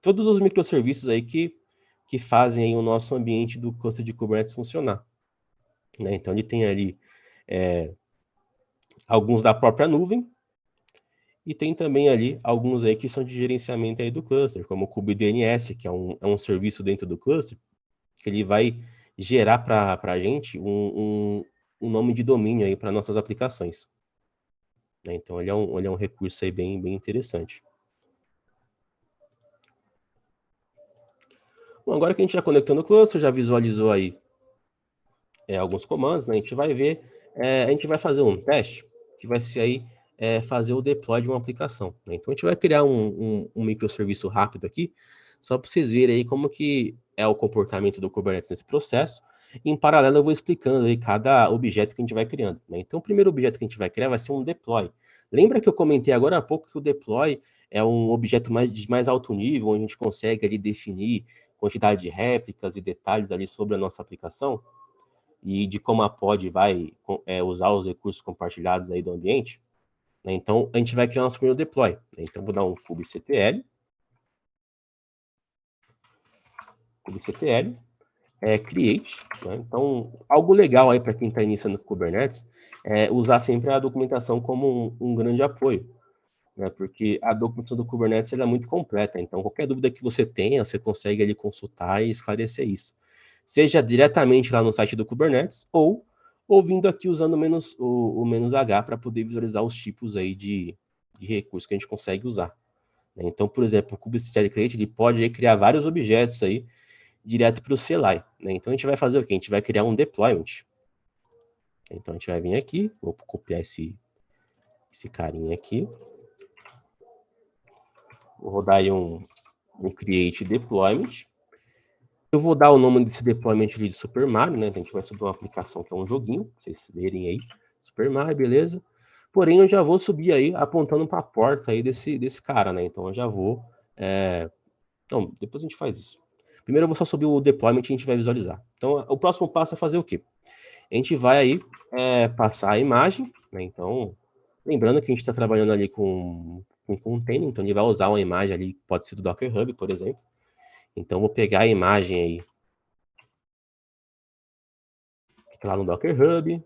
todos os microserviços aí que fazem aí o nosso ambiente do cluster de Kubernetes funcionar. Né? Então ele tem ali alguns da própria nuvem e tem também ali alguns aí que são de gerenciamento aí do cluster, como o kubedns, que é um serviço dentro do cluster, que ele vai gerar para a gente um nome de domínio aí para nossas aplicações. Né? Então, ele é um recurso aí bem interessante. Bom, agora que a gente já conectou no cluster, já visualizou aí alguns comandos, né? A gente vai ver, a gente vai fazer um teste, que vai ser aí fazer o deploy de uma aplicação. Né? Então, a gente vai criar um microserviço rápido aqui, só para vocês verem aí como que é o comportamento do Kubernetes nesse processo. Em paralelo, eu vou explicando aí cada objeto que a gente vai criando. Né? Então, o primeiro objeto que a gente vai criar vai ser um deploy. Lembra que eu comentei agora há pouco que o deploy é um objeto de mais alto nível, onde a gente consegue ali definir quantidade de réplicas e detalhes ali sobre a nossa aplicação e de como a pod vai usar os recursos compartilhados aí do ambiente. Né? Então, a gente vai criar nosso primeiro deploy. Né? Então, vou dar um kubectl, create. Né? Então, algo legal aí para quem está iniciando com Kubernetes é usar sempre a documentação como um grande apoio. né? Porque a documentação do Kubernetes ela é muito completa, então qualquer dúvida que você tenha, você consegue ali consultar e esclarecer isso. Seja diretamente lá no site do Kubernetes, ou ouvindo aqui usando o menos H para poder visualizar os tipos aí de recursos que a gente consegue usar. Né? Então, por exemplo, o kubectl create ele pode aí criar vários objetos aí direto para o CLI. Né? Então, a gente vai fazer o quê? A gente vai criar um deployment. Então, a gente vai vir aqui, vou copiar esse carinha aqui. Vou rodar aí um create deployment. Eu vou dar o nome desse deployment ali de Super Mario, né? A gente vai subir uma aplicação que é um joguinho, pra vocês verem aí. Super Mario, beleza? Porém, eu já vou subir aí apontando para a porta aí desse cara, né? Então, eu já vou... Não, depois a gente faz isso. Primeiro eu vou só subir o deployment e a gente vai visualizar. Então, o próximo passo é fazer o quê? A gente vai aí passar a imagem, né? Então, lembrando que a gente está trabalhando ali com container, então ele vai usar uma imagem ali, pode ser do Docker Hub, por exemplo. Então, vou pegar a imagem aí, que está lá no Docker Hub,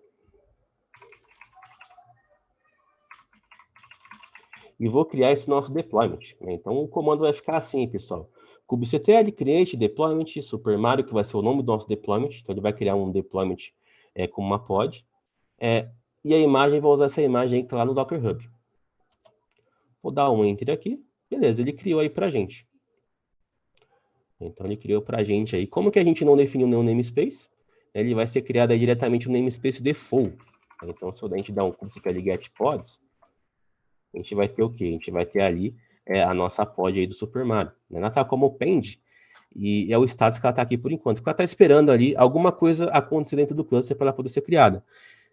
e vou criar esse nosso deployment. Né? Então, o comando vai ficar assim, pessoal. kubectl create deployment Super Mario, que vai ser o nome do nosso deployment. Então, ele vai criar um deployment com uma pod. E a imagem, vou usar essa imagem que está lá no Docker Hub. Vou dar um Enter aqui. Beleza, ele criou aí para a gente. Então, ele criou para a gente aí. Como que a gente não definiu nenhum namespace? Ele vai ser criado aí diretamente no namespace default. Então, se a gente dar um kubectl get pods, a gente vai ter o quê? A gente vai ter ali a nossa pod aí do Super Mario. Ela está como pend, e é o status que ela está aqui por enquanto. Porque ela está esperando ali alguma coisa acontecer dentro do cluster para ela poder ser criada.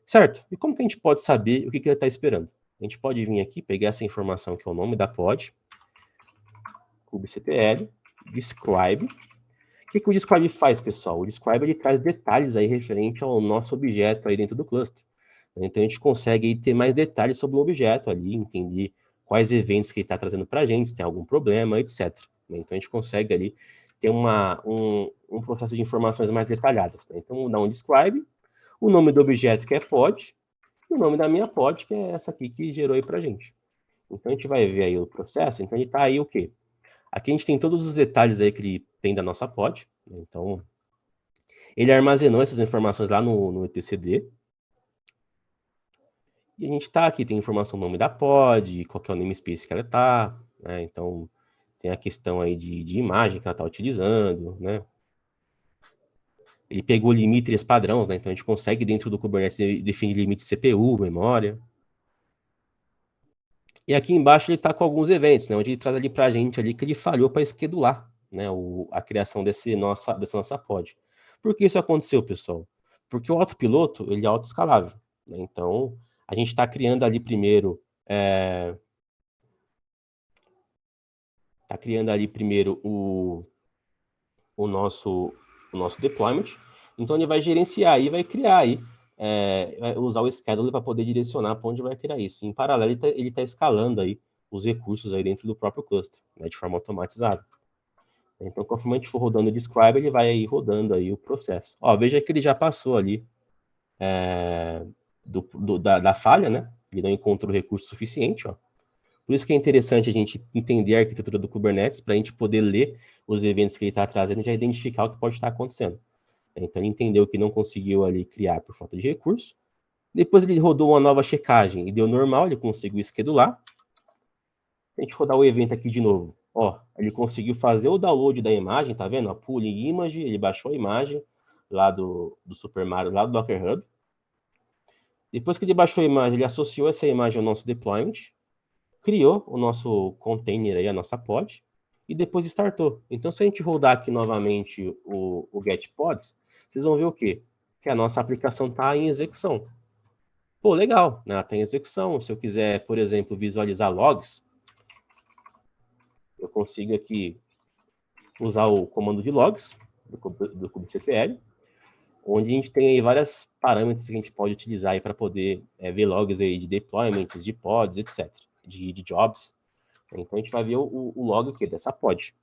Certo? E como que a gente pode saber o que ele está esperando? A gente pode vir aqui, pegar essa informação que é o nome da pod, kubectl, describe. O que o describe faz, pessoal? O describe ele traz detalhes aí referente ao nosso objeto aí dentro do cluster. Então a gente consegue aí ter mais detalhes sobre o objeto ali, entender quais eventos que ele está trazendo para a gente, se tem algum problema, etc. Então a gente consegue ali ter um processo de informações mais detalhadas. Então vamos dar um describe, o nome do objeto que é pod, e o nome da minha pod, que é essa aqui que gerou aí para a gente. Então a gente vai ver aí o processo, então ele está aí o quê? Aqui a gente tem todos os detalhes aí que ele tem da nossa pod. Então, ele armazenou essas informações lá no etcd. E a gente está aqui, tem informação do nome da pod, qual que é o namespace que ela está. Né? Então, tem a questão aí de imagem que ela está utilizando. Né? Ele pegou limites padrões, né? Então a gente consegue dentro do Kubernetes definir limite CPU, memória. E aqui embaixo ele está com alguns eventos, né? Onde ele traz ali para a gente ali que ele falhou para schedular, né? A criação dessa nossa pod. Por que isso aconteceu, pessoal? Porque o autopiloto ele é autoescalável. Né? Então a gente está criando ali primeiro o nosso deployment. Então ele vai gerenciar e vai criar aí, vai usar o scheduler para poder direcionar para onde vai criar isso. Em paralelo, ele tá escalando aí os recursos aí dentro do próprio cluster, né, de forma automatizada. Então, conforme a gente for rodando o describe, ele vai aí rodando aí o processo. Ó, veja que ele já passou ali da falha, né? Ele não encontrou recurso suficiente, ó. Por isso que é interessante a gente entender a arquitetura do Kubernetes para a gente poder ler os eventos que ele está trazendo e já identificar o que pode estar acontecendo. Então, ele entendeu que não conseguiu ali criar por falta de recurso. Depois ele rodou uma nova checagem e deu normal, ele conseguiu schedular. Se a gente rodar o evento aqui de novo, ó, ele conseguiu fazer o download da imagem, tá vendo? A pooling image, ele baixou a imagem lá do Super Mario, lá do Docker Hub. Depois que ele baixou a imagem, ele associou essa imagem ao nosso deployment, criou o nosso container aí, a nossa pod, e depois startou. Então, se a gente rodar aqui novamente o get pods, vocês vão ver o quê? Que a nossa aplicação está em execução. Pô, legal, né? Ela está em execução. Se eu quiser, por exemplo, visualizar logs, eu consigo aqui usar o comando de logs do kubectl, onde a gente tem aí vários parâmetros que a gente pode utilizar para poder ver logs aí de deployments, de pods, etc., de jobs. Então, a gente vai ver o log aqui dessa pod.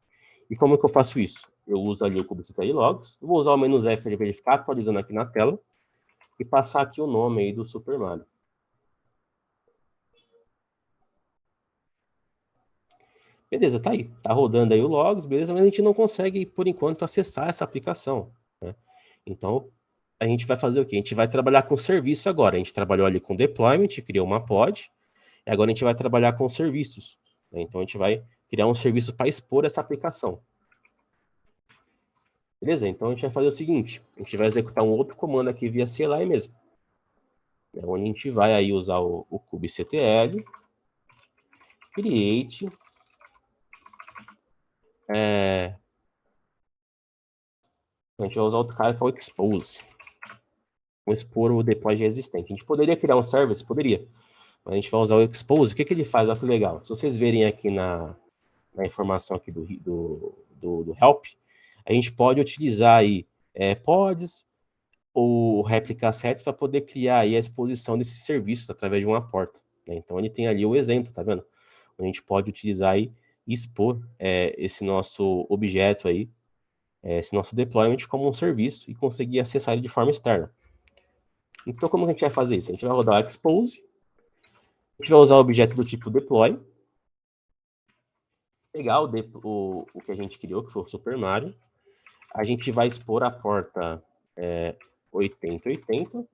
E como é que eu faço isso? Eu uso ali o kubectl logs, vou usar o "-f" para ele ficar atualizando aqui na tela e passar aqui o nome aí do Super Mario. Beleza, tá aí. Tá rodando aí o logs, beleza, mas a gente não consegue, por enquanto, acessar essa aplicação, né? Então, a gente vai fazer o quê? A gente vai trabalhar com serviço agora. A gente trabalhou ali com deployment, criou uma pod, e agora a gente vai trabalhar com serviços, né? Então, a gente vai criar um serviço para expor essa aplicação. Beleza? Então, a gente vai fazer o seguinte. A gente vai executar um outro comando aqui via CLI mesmo. Onde a gente vai aí usar o kubectl, create, a gente vai usar outro cara que é o expose. Vamos expor o deploy já existente. A gente poderia criar um service? Poderia. Mas a gente vai usar o expose. O que ele faz? Olha que legal. Se vocês verem aqui na informação aqui do help, a gente pode utilizar aí pods ou réplica sets para poder criar aí a exposição desses serviços através de uma porta, né? Então ele tem ali o exemplo, tá vendo? A gente pode utilizar aí e expor esse nosso objeto aí, esse nosso deployment como um serviço e conseguir acessar ele de forma externa. Então como a gente vai fazer isso? A gente vai rodar o expose, a gente vai usar o objeto do tipo deploy, pegar o que a gente criou, que foi o Super Mario, a gente vai expor a porta 8080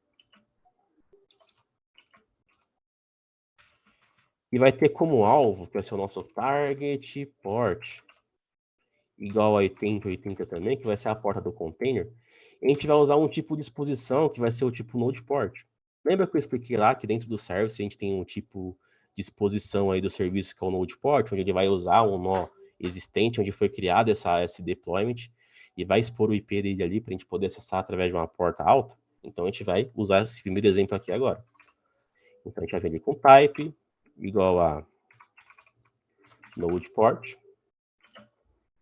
e vai ter como alvo, que vai ser o nosso target port, igual a 8080 também, que vai ser a porta do container. E a gente vai usar um tipo de exposição, que vai ser o tipo node port. Lembra que eu expliquei lá que dentro do service a gente tem um tipo de exposição aí do serviço que é o node port, onde ele vai usar um nó existente, onde foi criado esse deployment, e vai expor o IP dele ali para a gente poder acessar através de uma porta alta. Então a gente vai usar esse primeiro exemplo aqui agora. Então a gente vai vir ali com type, igual a node port,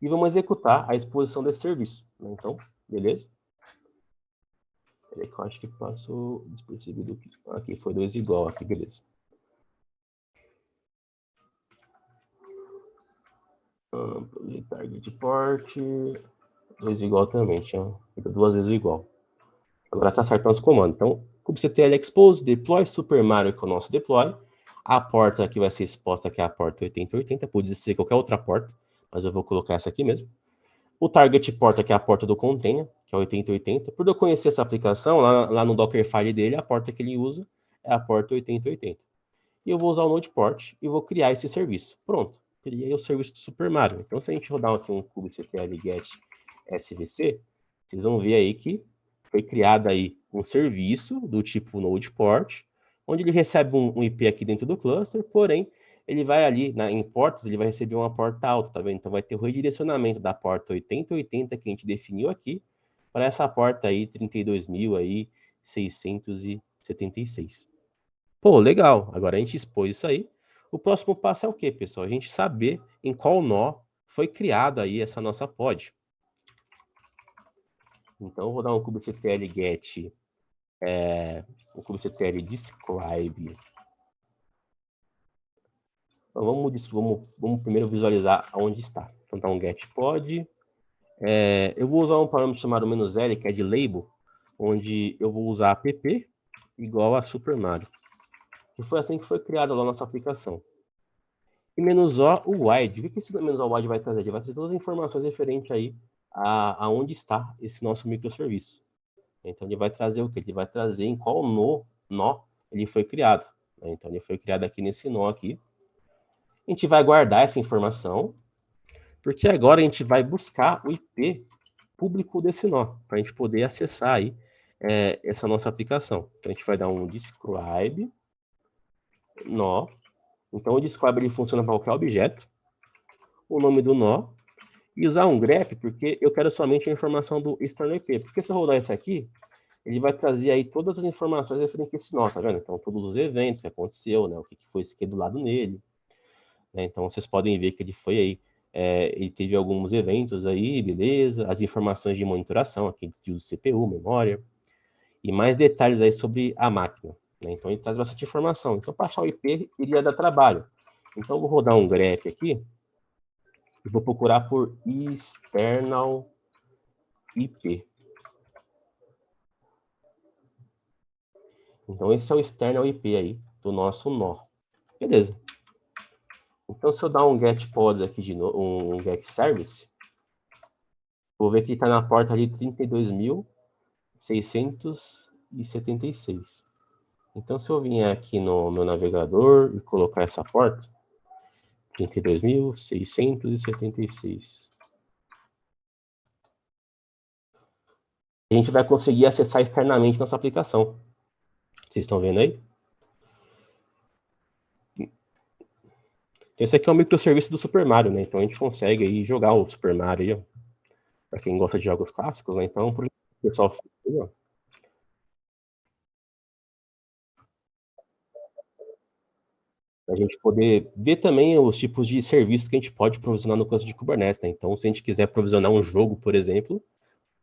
e vamos executar a exposição desse serviço, né? Então, beleza? Peraí que eu acho que passou despercebido aqui. Aqui foi 2 igual, aqui, beleza. Target port, 2 igual também, tinha 2 vezes igual. Agora tá certo o nosso comando. Então, kubectl expose, deploy Super Mario, que é o nosso deploy. A porta que vai ser exposta aqui é a porta 8080, pode ser qualquer outra porta, mas eu vou colocar essa aqui mesmo. O target porta, que é a porta do container, que é 8080. Por eu conhecer essa aplicação, lá no Dockerfile dele, a porta que ele usa é a porta 8080. E eu vou usar o Node Port e vou criar esse serviço. Pronto, criei o serviço do Super Mario. Então, se a gente rodar aqui um kubectl get svc, vocês vão ver aí que foi criado aí um serviço do tipo Node Port, onde ele recebe um IP aqui dentro do cluster, porém, ele vai ali, em portas, ele vai receber uma porta alta, tá vendo? Então, vai ter o redirecionamento da porta 8080 que a gente definiu aqui, para essa porta aí, 32.676. Pô, legal. Agora a gente expôs isso aí. O próximo passo é o quê, pessoal? A gente saber em qual nó foi criado aí essa nossa pod. Então, eu vou dar um kubectl get, um kubectl describe. Então, vamos primeiro visualizar onde está. Então, tá um get pod. Eu vou usar um parâmetro chamado "-l", que é de label, onde eu vou usar app igual a Super Mario. E foi assim que foi criada lá a nossa aplicação. E -o, o wide. O que esse -o wide vai trazer? Ele vai trazer todas as informações referentes aí a onde está esse nosso microserviço. Então, ele vai trazer o quê? Ele vai trazer em qual nó ele foi criado. Então, ele foi criado aqui nesse nó aqui. A gente vai guardar essa informação, porque agora a gente vai buscar o IP público desse nó, para a gente poder acessar aí essa nossa aplicação. Então, a gente vai dar um describe nó. Então, o describe ele funciona para qualquer objeto. O nome do nó e usar um grep, porque eu quero somente a informação do external IP. Porque se eu rodar isso aqui, ele vai trazer aí todas as informações referentes a esse nó, tá vendo? Então, todos os eventos que aconteceu, né? O que foi schedulado nele. Né? Então, vocês podem ver que ele foi aí, ele teve alguns eventos aí, beleza? As informações de monitoração, aqui de uso CPU, memória, e mais detalhes aí sobre a máquina. Né? Então, ele traz bastante informação. Então, para achar o IP, iria dar trabalho. Então, eu vou rodar um grep aqui, e vou procurar por external IP. Então, esse é o external IP aí do nosso nó. Beleza. Então, se eu dar um get pods aqui de novo, um get service, vou ver que está na porta ali 32.676. Então, se eu vier aqui no meu navegador e colocar essa porta, 32.676, a gente vai conseguir acessar externamente nossa aplicação. Vocês estão vendo aí? Esse aqui é o microserviço do Super Mario, né? Então a gente consegue aí jogar o Super Mario, para quem gosta de jogos clássicos, né? Então, por isso que o pessoal fica, a gente poder ver também os tipos de serviços que a gente pode provisionar no cluster de Kubernetes, né? Então, se a gente quiser provisionar um jogo, por exemplo,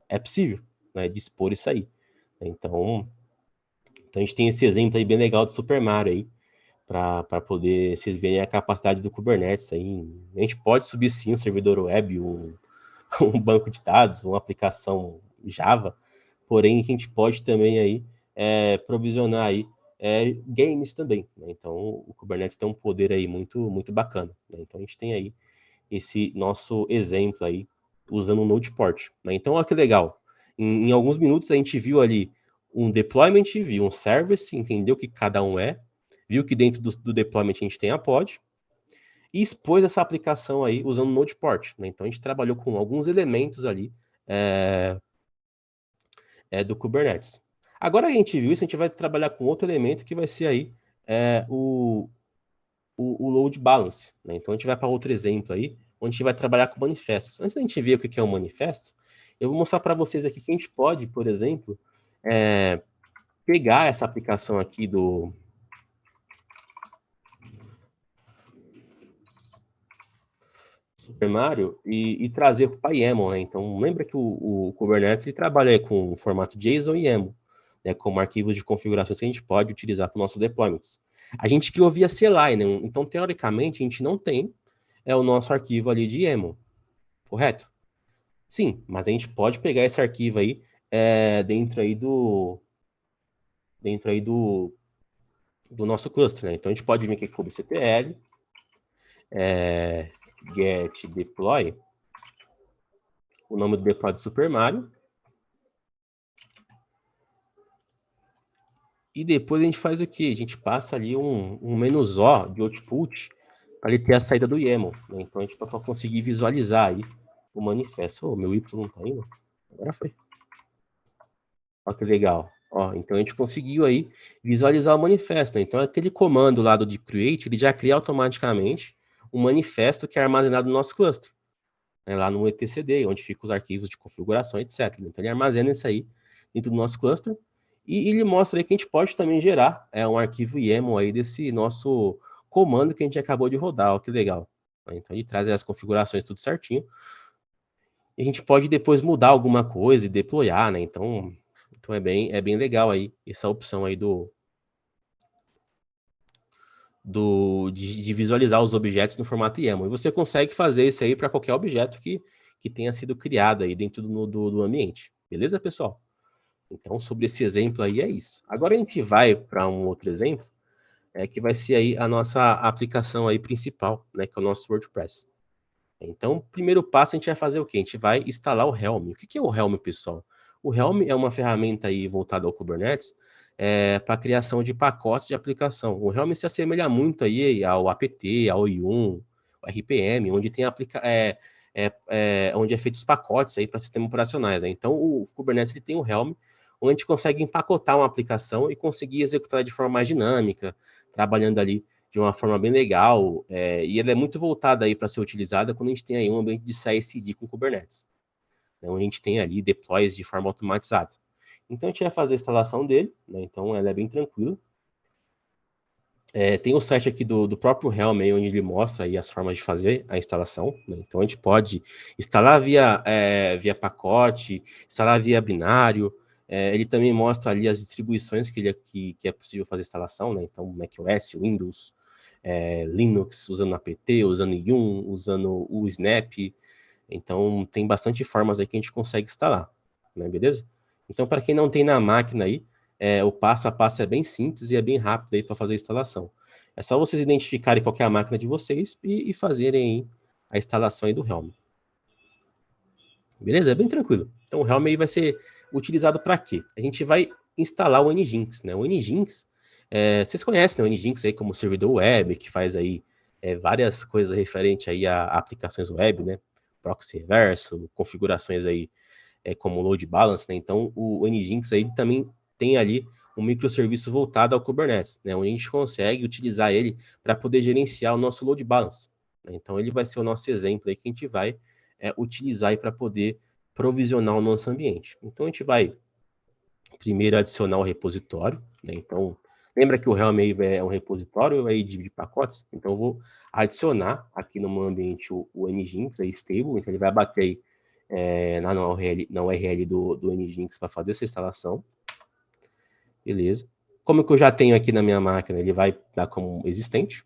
é possível, né? Dispor isso aí. Então a gente tem esse exemplo aí bem legal do Super Mario aí, para poder vocês verem a capacidade do Kubernetes aí. A gente pode subir sim um servidor web, um banco de dados, uma aplicação Java, porém a gente pode também aí provisionar aí games também, né? Então o Kubernetes tem um poder aí muito bacana, né? Então a gente tem aí esse nosso exemplo aí usando o Node Port, né? Então olha que legal, em alguns minutos a gente viu ali um deployment, viu um service, entendeu o que cada um viu que dentro do deployment a gente tem a pod, e expôs essa aplicação aí usando o Node Port, né? Então a gente trabalhou com alguns elementos ali do Kubernetes. Agora que a gente viu isso, a gente vai trabalhar com outro elemento que vai ser aí o load balance, né? Então a gente vai para outro exemplo aí, onde a gente vai trabalhar com manifestos. Antes da gente ver o que é um manifesto, eu vou mostrar para vocês aqui que a gente pode, por exemplo, pegar essa aplicação aqui do Super Mario e trazer para o YAML, né? Então, lembra que o Kubernetes ele trabalha com o formato JSON e YAML, né? Como arquivos de configurações que a gente pode utilizar para os nossos deployments. A gente criou via CLI, né? Então, teoricamente, a gente não tem o nosso arquivo ali de YAML, correto? Sim, mas a gente pode pegar esse arquivo aí dentro aí do nosso cluster, né? Então, a gente pode vir aqui com o kubectl, get deploy, o nome do deploy do Super Mario, e depois a gente faz o quê? A gente passa ali um menos O de output para ele ter a saída do YAML, né? Então a gente vai conseguir visualizar aí o manifesto. Oh, meu Y não tá indo? Agora foi. Olha que legal. Ó, então a gente conseguiu aí visualizar o manifesto, né? Então aquele comando lá do deep create, ele já cria automaticamente um manifesto que é armazenado no nosso cluster, né? Lá no etcd, onde ficam os arquivos de configuração, etc. Então ele armazena isso aí dentro do nosso cluster e ele mostra aí que a gente pode também gerar um arquivo YAML aí desse nosso comando que a gente acabou de rodar. Ó, que legal. Então ele traz as configurações tudo certinho. E a gente pode depois mudar alguma coisa e deployar, né? Então é bem legal aí essa opção aí de visualizar os objetos no formato YAML. E você consegue fazer isso aí para qualquer objeto que tenha sido criado aí dentro do ambiente. Beleza, pessoal? Então, sobre esse exemplo aí é isso. Agora a gente vai para um outro exemplo, que vai ser aí a nossa aplicação aí principal, né, que é o nosso WordPress. Então, o primeiro passo a gente vai fazer o quê? A gente vai instalar o Helm. O que é o Helm, pessoal? O Helm é uma ferramenta aí voltada ao Kubernetes para a criação de pacotes de aplicação. O Helm se assemelha muito aí ao apt, ao Yum, ao RPM, onde tem onde é feito os pacotes aí para sistemas operacionais, né? Então, o Kubernetes ele tem o Helm, onde a gente consegue empacotar uma aplicação e conseguir executar de forma mais dinâmica, trabalhando ali de uma forma bem legal, e ela é muito voltada aí para ser utilizada quando a gente tem aí um ambiente de CI/CD com Kubernetes, né, onde a gente tem ali deploys de forma automatizada. Então a gente vai fazer a instalação dele, né, então ela é bem tranquila. Tem o site aqui do próprio Helm, aí, onde ele mostra aí as formas de fazer a instalação, né? Então a gente pode instalar via pacote, instalar via binário, ele também mostra ali as distribuições que é possível fazer instalação, né? Então macOS, Windows, Linux, usando apt, usando Yum, usando o Snap. Então tem bastante formas aí que a gente consegue instalar, né? Beleza? Então para quem não tem na máquina aí, o passo a passo é bem simples e é bem rápido aí para fazer a instalação. É só vocês identificarem qual que é a máquina de vocês e fazerem a instalação aí do Helm. Beleza? É bem tranquilo. Então o Helm aí vai ser utilizado para quê? A gente vai instalar o Nginx, né? O Nginx, vocês conhecem, né, o Nginx aí como servidor web, que faz aí várias coisas referentes aí a aplicações web, né? Proxy reverso, configurações aí como load balance, né? Então o Nginx aí também tem ali um microserviço voltado ao Kubernetes, né? Onde a gente consegue utilizar ele para poder gerenciar o nosso load balance, né? Então ele vai ser o nosso exemplo aí que a gente vai utilizar para poder provisionar o nosso ambiente. Então a gente vai primeiro adicionar o repositório, né? Então lembra que o Helm aí é um repositório aí de pacotes, então eu vou adicionar aqui no meu ambiente o Nginx aí stable, então ele vai bater aí na URL do Nginx para fazer essa instalação. Beleza. Como que eu já tenho aqui na minha máquina, ele vai dar como existente.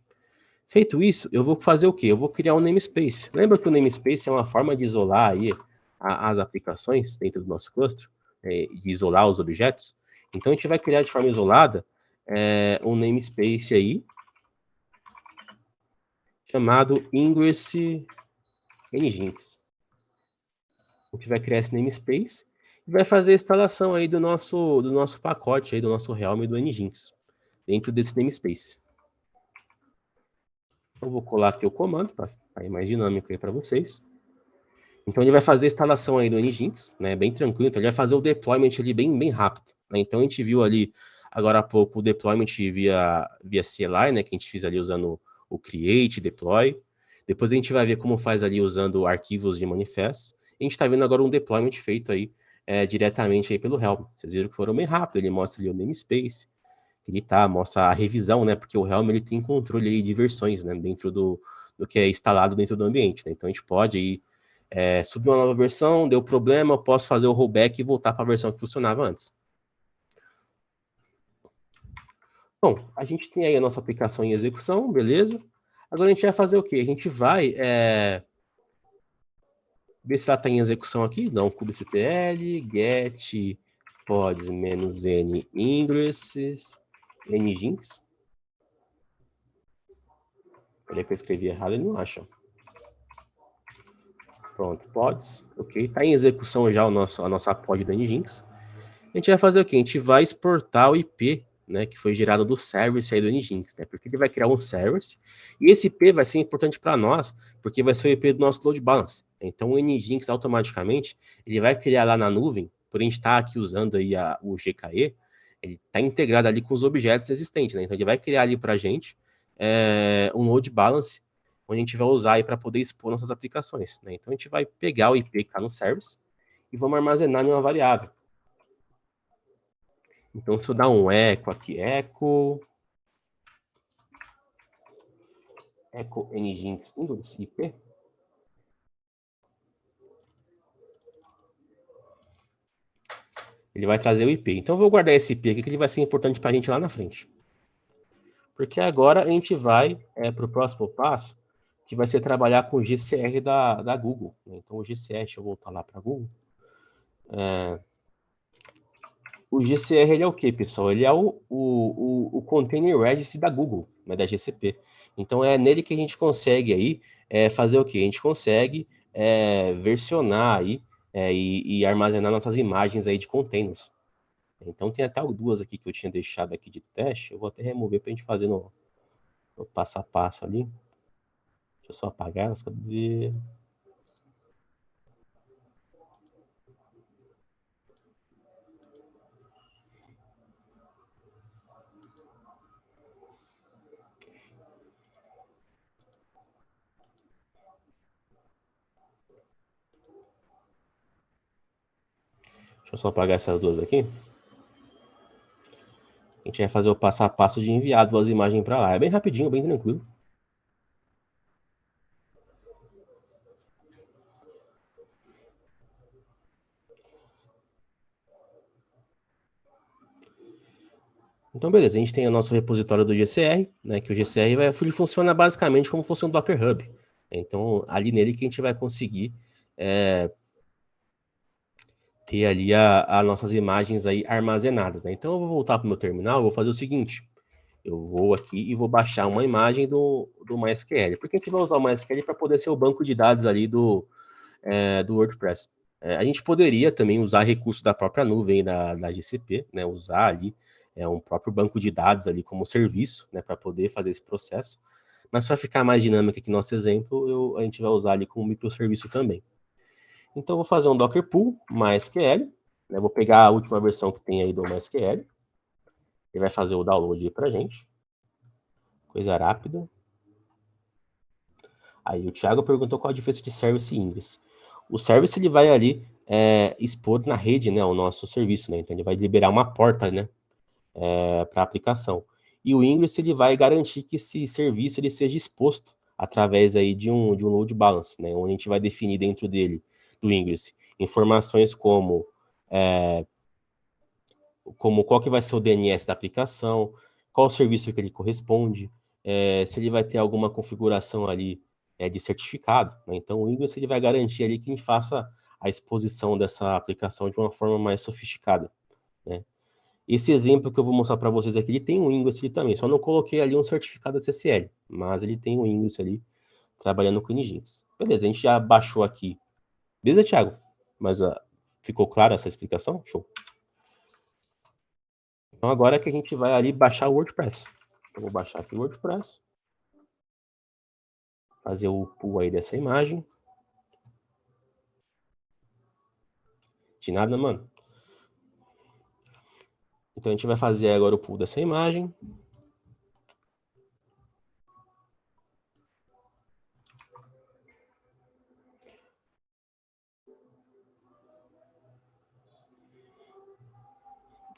Feito isso, eu vou fazer o quê? Eu vou criar um namespace. Lembra que o namespace é uma forma de isolar aí as aplicações dentro do nosso cluster, de isolar os objetos? Então, a gente vai criar de forma isolada um namespace aí, chamado Ingress Nginx. A gente vai criar esse namespace e vai fazer a instalação aí do nosso pacote aí, do nosso Helm e do Nginx, dentro desse namespace. Eu vou colar aqui o comando para ficar mais dinâmico aí para vocês. Então ele vai fazer a instalação aí do Nginx, né, bem tranquilo, então ele vai fazer o deployment ali bem rápido, né? Então a gente viu ali agora há pouco o deployment via CLI, né, que a gente fez ali usando o create, deploy. Depois a gente vai ver como faz ali usando arquivos de manifesto. A gente está vendo agora um deployment feito aí diretamente aí pelo Helm. Vocês viram que foram bem rápido, ele mostra ali o namespace, que ele mostra a revisão, né, porque o Helm ele tem controle aí de versões, né, dentro do que é instalado dentro do ambiente, né? Então a gente pode aí subir uma nova versão, deu problema, eu posso fazer o rollback e voltar para a versão que funcionava antes. Bom, a gente tem aí a nossa aplicação em execução, beleza? Agora a gente vai fazer o quê? A gente vai ver se ela está em execução aqui, dá um kubectl, get pods -n ingresses, nginx. Olha que eu escrevi errado, ele não acha. Pronto, pods, ok. Está em execução já a nossa pod da Nginx. A gente vai fazer o quê? A gente vai exportar o IP, né, que foi gerado do service aí do Nginx, né? Porque ele vai criar um service e esse IP vai ser importante para nós, porque vai ser o IP do nosso load balance. Então o Nginx automaticamente ele vai criar lá na nuvem, por a gente estar aqui usando aí o GKE, ele está integrado ali com os objetos existentes, né? Então ele vai criar ali para a gente um load balance, onde a gente vai usar aí para poder expor nossas aplicações, né? Então a gente vai pegar o IP que está no service e vamos armazenar em uma variável. Então, se eu dar um echo aqui, echo nginx index IP, ele vai trazer o IP. Então, eu vou guardar esse IP aqui, que ele vai ser importante para a gente lá na frente. Porque agora a gente vai para o próximo passo, que vai ser trabalhar com o GCR da Google. Então, o GCR, deixa eu voltar lá para a Google. O GCR, ele é o quê, pessoal? Ele é o Container Registry da Google, né, da GCP. Então, é nele que a gente consegue aí fazer o quê? A gente consegue versionar aí e armazenar nossas imagens aí de containers. Então, tem até duas aqui que eu tinha deixado aqui de teste. Eu vou até remover para a gente fazer no passo a passo ali. Deixa eu só apagar elas, cadê? Deixa eu só apagar essas duas aqui. A gente vai fazer o passo a passo de enviar duas imagens para lá. É bem rapidinho, bem tranquilo. Então, beleza, a gente tem o nosso repositório do GCR, né, que o GCR ele funciona basicamente como se fosse um Docker Hub. Então, ali nele que a gente vai conseguir ter ali as nossas imagens aí armazenadas, né? Então, eu vou voltar para o meu terminal, vou fazer o seguinte, Eu vou aqui e vou baixar uma imagem do MySQL. Porque a gente vai usar o MySQL para poder ser o banco de dados ali do WordPress. A gente poderia também usar recursos da própria nuvem da GCP, né? Usar ali um próprio banco de dados ali como serviço, né? Para poder fazer esse processo. Mas para ficar mais dinâmico aqui no nosso exemplo, a gente vai usar ali como microserviço também. Então, eu vou fazer um Docker Pool MySQL. Né? Vou pegar a última versão que tem aí do MySQL. Ele vai fazer o download aí para a gente. Coisa rápida. Aí o Thiago perguntou qual a diferença de service e ingress. O service ele vai ali expor na rede, né, o nosso serviço, né? Então ele vai liberar uma porta, né, para a aplicação. E o ingress ele vai garantir que esse serviço ele seja exposto através aí de um load balance, né, onde a gente vai definir dentro dele do ingress informações como qual que vai ser o DNS da aplicação, qual o serviço que ele corresponde, se ele vai ter alguma configuração ali de certificado. Né? Então, o Ingress ele vai garantir ali que a gente faça a exposição dessa aplicação de uma forma mais sofisticada. Né? Esse exemplo que eu vou mostrar para vocês aqui, ele tem um Ingress ali também, só não coloquei ali um certificado SSL, mas ele tem um Ingress ali trabalhando com Nginx. Beleza, a gente já baixou aqui. Beleza, Thiago? Mas ficou clara essa explicação? Show. Então agora é que a gente vai ali baixar o WordPress. Eu vou baixar aqui o WordPress. Fazer o pull aí dessa imagem. De nada, mano. Então a gente vai fazer agora o pull dessa imagem.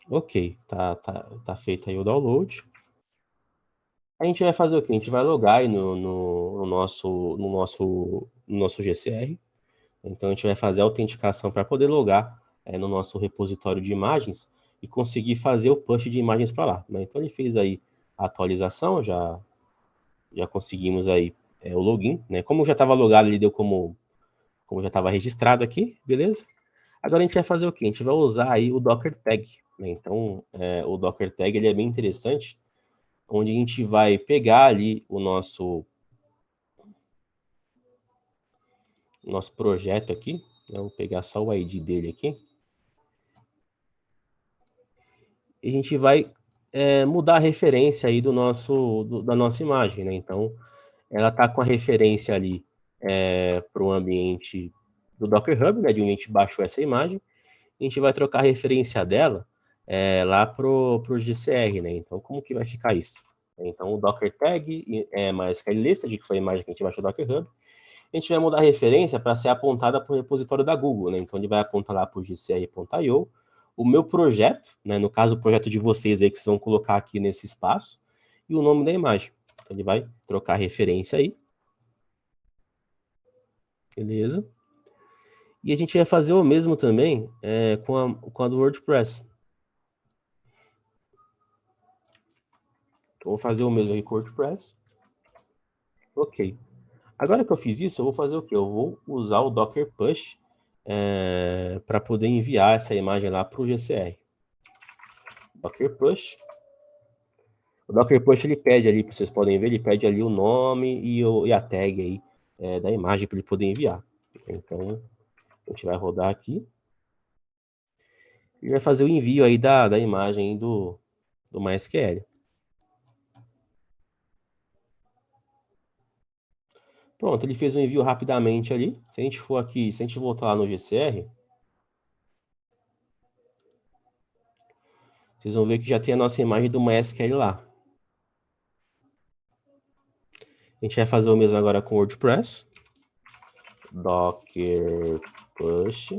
Ok, tá feito aí o download. A gente vai fazer o quê? A gente vai logar aí no nosso GCR. Então a gente vai fazer a autenticação para poder logar no nosso repositório de imagens e conseguir fazer o push de imagens para lá. Né? Então ele fez aí a atualização, já conseguimos aí o login. Né? Como já estava logado, ele deu como já estava registrado aqui, beleza? Agora a gente vai fazer o quê? A gente vai usar aí o Docker Tag. Né? Então, o Docker Tag ele é bem interessante, onde a gente vai pegar ali o nosso projeto aqui. Né? Vou pegar só o ID dele aqui. E a gente vai mudar a referência aí da nossa imagem. Né? Então, ela está com a referência ali para o ambiente do Docker Hub, né? De onde a gente baixou essa imagem. A gente vai trocar a referência dela lá pro GCR, né? Então, como que vai ficar isso? Então, o Docker Tag mais aquele lista de que foi a imagem que a gente baixou do Docker Hub, a gente vai mudar a referência para ser apontada para o repositório da Google, né? Então, ele vai apontar lá para o gcr.io. O meu projeto, né? No caso, o projeto de vocês aí que vocês vão colocar aqui nesse espaço, e o nome da imagem. Então, ele vai trocar a referência aí. Beleza? E a gente vai fazer o mesmo também com a do WordPress. Então, vou fazer o mesmo aqui com o WordPress. Ok. Agora que eu fiz isso, eu vou fazer o quê? Eu vou usar o Docker Push para poder enviar essa imagem lá para o GCR. Docker Push. O Docker Push ele pede ali, vocês podem ver, ele pede ali o nome e a tag aí da imagem para ele poder enviar. Então, a gente vai rodar aqui. E vai fazer o envio aí da imagem do MySQL. Pronto, ele fez o envio rapidamente ali. Se a gente for aqui, se a gente voltar lá no GCR, vocês vão ver que já tem a nossa imagem do MySQL lá. A gente vai fazer o mesmo agora com o WordPress. Docker push.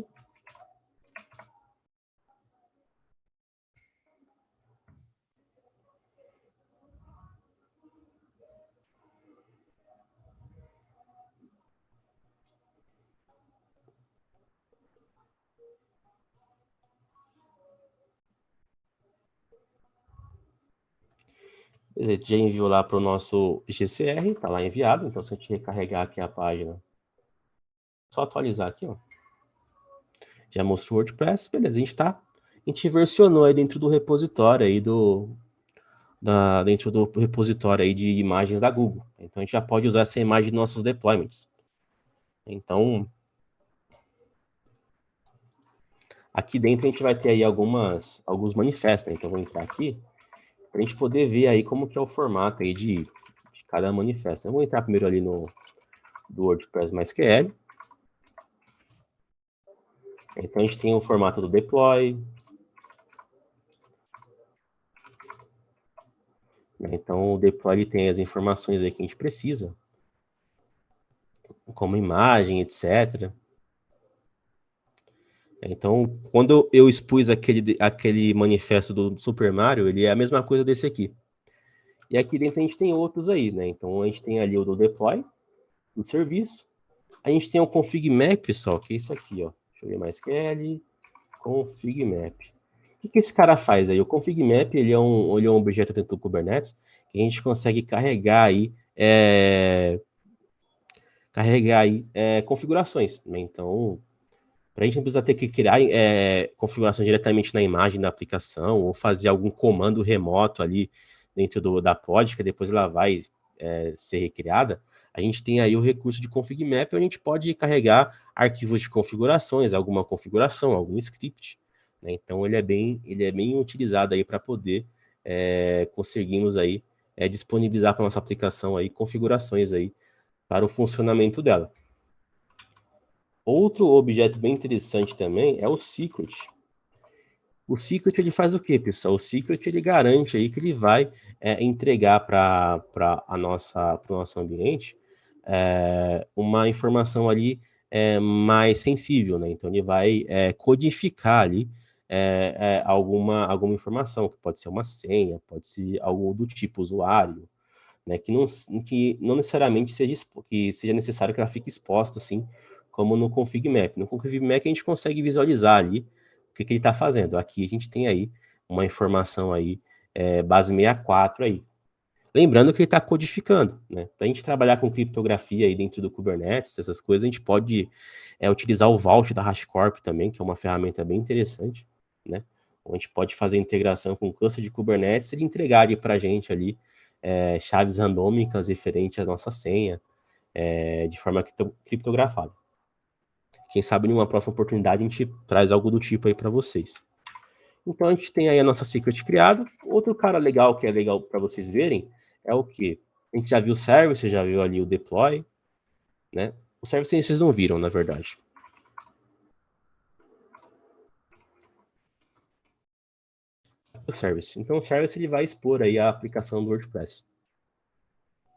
A gente já enviou lá para o nosso GCR, está lá enviado. Então, se a gente recarregar aqui a página, só atualizar aqui, ó. Já mostrou o WordPress, beleza, a gente versionou aí dentro do repositório aí do dentro do repositório aí de imagens da Google. Então, a gente já pode usar essa imagem nos nossos deployments. Então, aqui dentro a gente vai ter aí alguns manifestos, né? Então, eu vou entrar aqui para a gente poder ver aí como que é o formato aí de cada manifesto. Eu vou entrar primeiro ali no do WordPress MySQL. Então, a gente tem o formato do deploy. Né? Então, o deploy tem as informações aí que a gente precisa, como imagem, etc. Então, quando eu expus aquele manifesto do Super Mario, ele é a mesma coisa desse aqui. E aqui dentro a gente tem outros aí, né? Então, a gente tem ali o do deploy, do serviço. A gente tem o config map, pessoal, que é isso aqui, ó. Deixa eu ver mais QL, config map. O que esse cara faz aí? O config map, ele é um objeto dentro do Kubernetes que a gente consegue carregar aí configurações, né? Então, para a gente não precisar ter que criar configuração diretamente na imagem da aplicação ou fazer algum comando remoto ali dentro da pod, que depois ela vai ser recriada, a gente tem aí o recurso de config map, onde a gente pode carregar arquivos de configurações, alguma configuração, algum script. Né? Então ele é bem utilizado aí para poder conseguirmos aí disponibilizar para nossa aplicação aí configurações aí para o funcionamento dela. Outro objeto bem interessante também é o secret. O secret ele faz o quê, pessoal? O secret ele garante aí que ele vai entregar para o nosso ambiente uma informação ali mais sensível, né? Então ele vai codificar ali alguma informação, que pode ser uma senha, pode ser algo do tipo usuário, né? Que não necessariamente que seja necessário que ela fique exposta assim, como no config map. No config map a gente consegue visualizar ali o que ele está fazendo. Aqui a gente tem aí uma informação aí, base 64 aí. Lembrando que ele está codificando, né? Para a gente trabalhar com criptografia aí dentro do Kubernetes, essas coisas, a gente pode utilizar o Vault da HashiCorp também, que é uma ferramenta bem interessante, né? Onde a gente pode fazer integração com o cluster de Kubernetes e entregar ali para a gente ali chaves randômicas referentes à nossa senha, de forma criptografada. Quem sabe, em uma próxima oportunidade, a gente traz algo do tipo aí para vocês. Então, a gente tem aí a nossa secret criada. Outro cara legal, que é legal para vocês verem, é o que? A gente já viu o service, já viu ali o deploy, né? O service vocês não viram, na verdade. O service. Então, o service ele vai expor aí a aplicação do WordPress.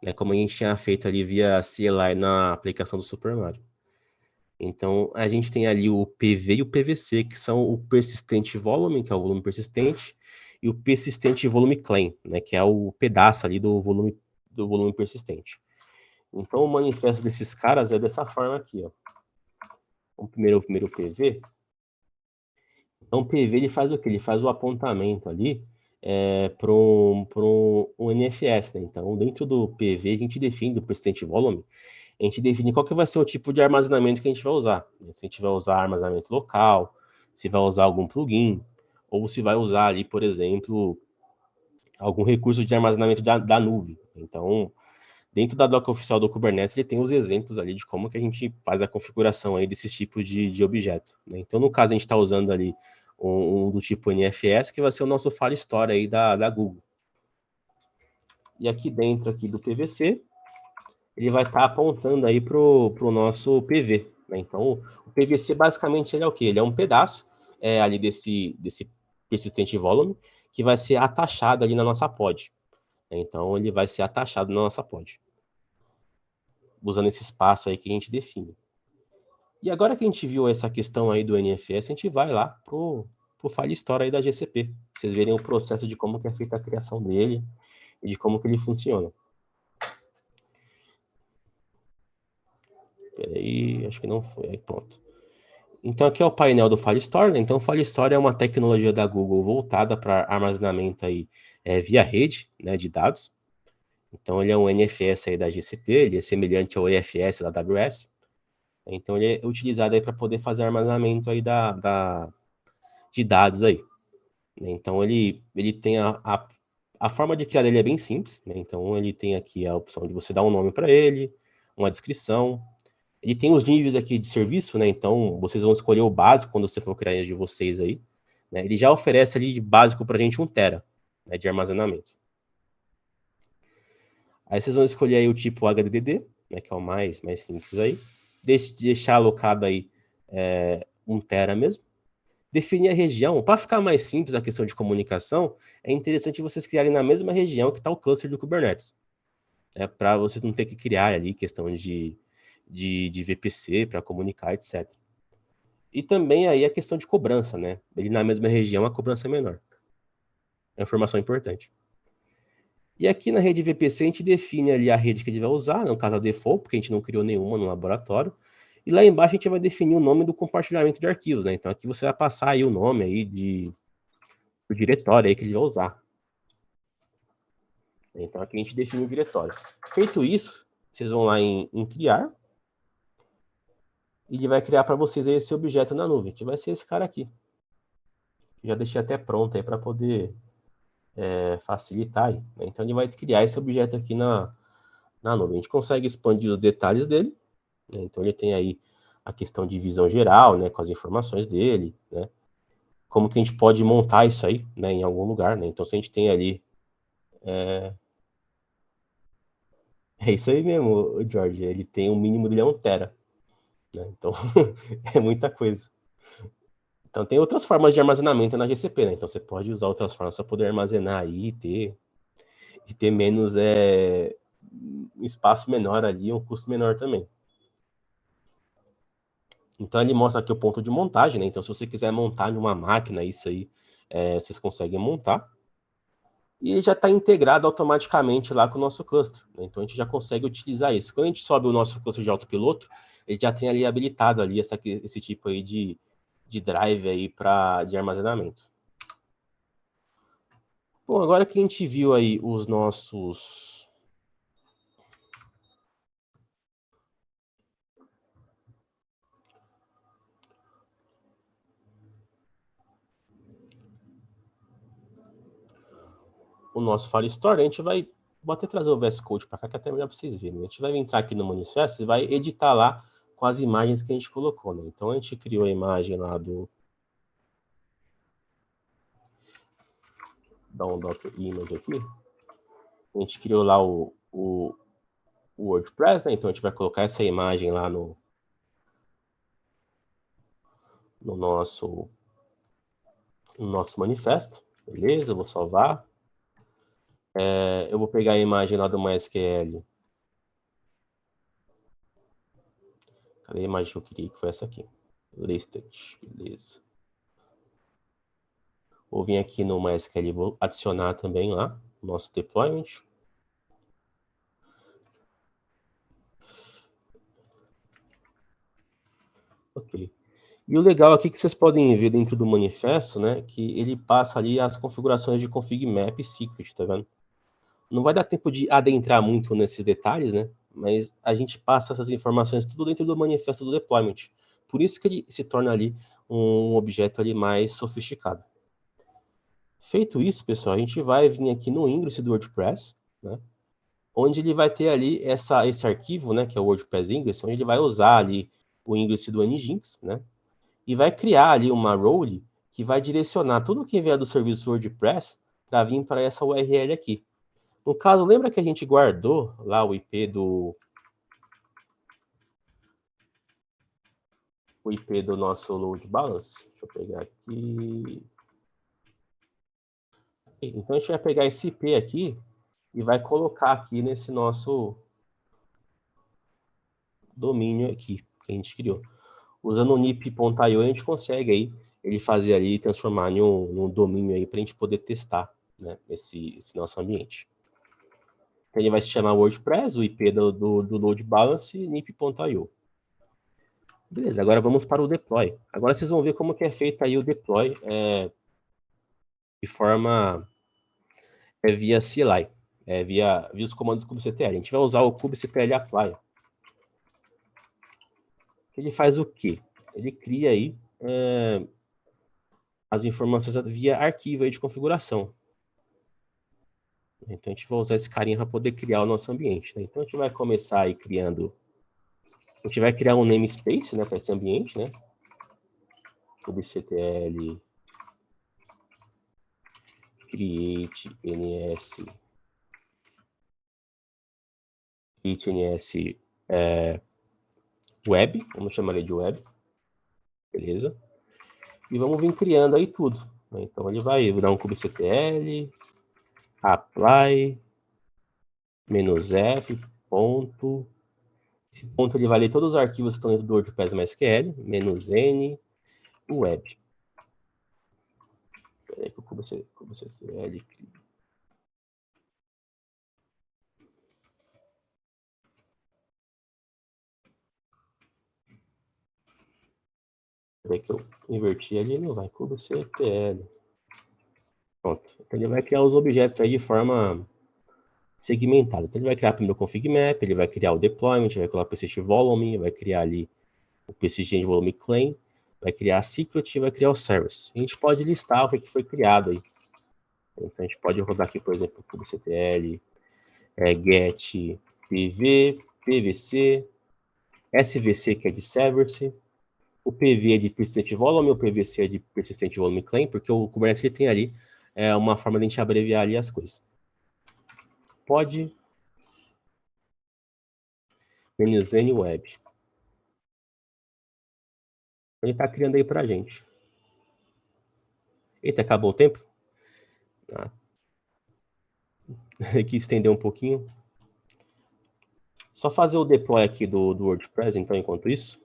Né? Como a gente tinha feito ali via CLI na aplicação do Super Mario. Então, a gente tem ali o PV e o PVC, que são o persistente volume, que é o volume persistente, e o persistente volume claim, né, que é o pedaço ali do volume persistente. Então, o manifesto desses caras é dessa forma aqui, ó. O primeiro PV. Então, o PV ele faz o quê? Ele faz o apontamento ali para um NFS, né? Então, dentro do PV, a gente define o persistente volume, a gente define qual que vai ser o tipo de armazenamento que a gente vai usar. Né? Se a gente vai usar armazenamento local, se vai usar algum plugin, ou se vai usar ali, por exemplo, algum recurso de armazenamento da nuvem. Então, dentro da doc oficial do Kubernetes, ele tem os exemplos ali de como que a gente faz a configuração aí desses tipos de objeto. Né? Então, no caso, a gente está usando ali um do tipo NFS, que vai ser o nosso file store aí da Google. E aqui dentro aqui do PVC, ele vai estar apontando aí para o nosso PV. Né? Então, o PVC basicamente ele é o quê? Ele é um pedaço ali desse persistente volume que vai ser atachado ali na nossa pod. Então, ele vai ser atachado na nossa pod, usando esse espaço aí que a gente define. E agora que a gente viu essa questão aí do NFS, a gente vai lá pro file store aí da GCP. Pra vocês verem o processo de como que é feita a criação dele e de como que ele funciona. Peraí, acho que não foi. Aí, pronto. Então, aqui é o painel do File Store. Né? Então, o File Store é uma tecnologia da Google voltada para armazenamento aí, via rede, né, de dados. Então, ele é um NFS aí da GCP, ele é semelhante ao EFS da AWS. Então, ele é utilizado aí para poder fazer armazenamento aí de dados aí. Né? Então, ele tem A forma de criar ele é bem simples, né? Então ele tem aqui a opção de você dar um nome para ele, uma descrição. Ele tem os níveis aqui de serviço, né? Então vocês vão escolher o básico quando você for criar ele de vocês aí, né? Ele já oferece ali de básico para a gente 1 tera, né, de armazenamento. Aí vocês vão escolher aí o tipo HDD, né, que é o mais simples aí. Deixar alocado aí 1 tera mesmo. Definir a região. Para ficar mais simples a questão de comunicação, é interessante vocês criarem na mesma região que está o cluster do Kubernetes. Para vocês não ter que criar ali questão de VPC para comunicar, etc. E também aí a questão de cobrança, né? Ele na mesma região, a cobrança é menor. É uma informação importante. E aqui na rede VPC a gente define ali a rede que ele vai usar, no caso a default, porque a gente não criou nenhuma no laboratório. E lá embaixo a gente vai definir o nome do compartilhamento de arquivos, né? Então aqui você vai passar aí o nome aí do diretório aí que ele vai usar. Então aqui a gente define o diretório. Feito isso, vocês vão lá em criar. E ele vai criar para vocês aí esse objeto na nuvem, que vai ser esse cara aqui. Já deixei até pronto aí para poder facilitar aí, né? Então ele vai criar esse objeto aqui na nuvem. A gente consegue expandir os detalhes dele, né? Então ele tem aí a questão de visão geral, né, com as informações dele, né? Como que a gente pode montar isso aí, né, em algum lugar, né? Então se a gente tem ali é isso aí mesmo, o George, ele tem um mínimo de 1 tera, né? Então é muita coisa. Então tem outras formas de armazenamento na GCP, né? Então você pode usar outras formas para poder armazenar aí e ter menos um espaço menor ali, um custo menor também. Então ele mostra aqui o ponto de montagem, né? Então se você quiser montar numa máquina isso aí, vocês conseguem montar. E ele já está integrado automaticamente lá com o nosso cluster, né? Então a gente já consegue utilizar isso. Quando a gente sobe o nosso cluster de autopiloto, ele já tem ali habilitado ali esse tipo aí de drive aí de armazenamento. Bom, agora que a gente viu aí os nossos o nosso file store, a gente vai vou até trazer o VS Code para cá que é até melhor para vocês verem. A gente vai entrar aqui no manifesto e vai editar lá com as imagens que a gente colocou, né? Então a gente criou a imagem lá dá um Docker image aqui. A gente criou lá o WordPress, né? Então a gente vai colocar essa imagem lá no nosso manifesto. Beleza, eu vou salvar. Eu vou pegar a imagem lá do MySQL. Cadê a imagem que eu queria? Que foi essa aqui. Listed. Beleza. Vou vir aqui no MySQL e vou adicionar também lá o nosso deployment. Ok. E o legal aqui é que vocês podem ver dentro do manifesto, né, que ele passa ali as configurações de config map e secret, tá vendo? Não vai dar tempo de adentrar muito nesses detalhes, né, mas a gente passa essas informações tudo dentro do manifesto do deployment. Por isso que ele se torna ali um objeto ali mais sofisticado. Feito isso, pessoal, a gente vai vir aqui no Ingress do WordPress, né, onde ele vai ter ali esse arquivo, né, que é o WordPress Ingress, onde ele vai usar ali o Ingress do Nginx, né, e vai criar ali uma role que vai direcionar tudo que vier do serviço WordPress para vir para essa URL aqui. No caso, lembra que a gente guardou lá o IP do nosso load balance? Deixa eu pegar aqui. Então a gente vai pegar esse IP aqui e vai colocar aqui nesse nosso domínio aqui que a gente criou. Usando o nip.io a gente consegue aí ele fazer ali transformar em um domínio aí para a gente poder testar, né, esse nosso ambiente. Ele vai se chamar WordPress, o IP do load balance nip.io. Beleza, agora vamos para o deploy. Agora vocês vão ver como que é feito aí o deploy de forma via CLI, via os comandos kubectl. A gente vai usar o kubectl apply. Ele faz o quê? Ele cria aí as informações via arquivo aí de configuração. Então, a gente vai usar esse carinha para poder criar o nosso ambiente, né? Então, a gente vai começar aí criando... A gente vai criar um namespace, né, para esse ambiente, né? kubectl create ns web, vamos chamar ele de web, beleza? E vamos vir criando aí tudo, né? Então ele vai dar um kubectl apply -f ponto. Esse ponto ele vai ler todos os arquivos que estão dentro do WordPress MySQL, -n web. Espera aí que o kubectl Espera aí que eu inverti ali, não vai kubectl. Pronto. Então ele vai criar os objetos aí de forma segmentada. Então ele vai criar primeiro o config map, ele vai criar o deployment, vai criar o persistent volume, vai criar ali o persistent volume claim, vai criar a secret e vai criar o service. A gente pode listar o que foi criado aí. Então a gente pode rodar aqui, por exemplo, kubectl, get pv, pvc, svc que é de service, o pv é de persistent volume, o pvc é de persistent volume claim, porque o Kubernetes ele tem ali uma forma de a gente abreviar ali as coisas. Pode -n web. Ele está criando aí para a gente. Eita, acabou o tempo? Ah. Aqui estender um pouquinho. Só fazer o deploy aqui do WordPress, então, enquanto isso.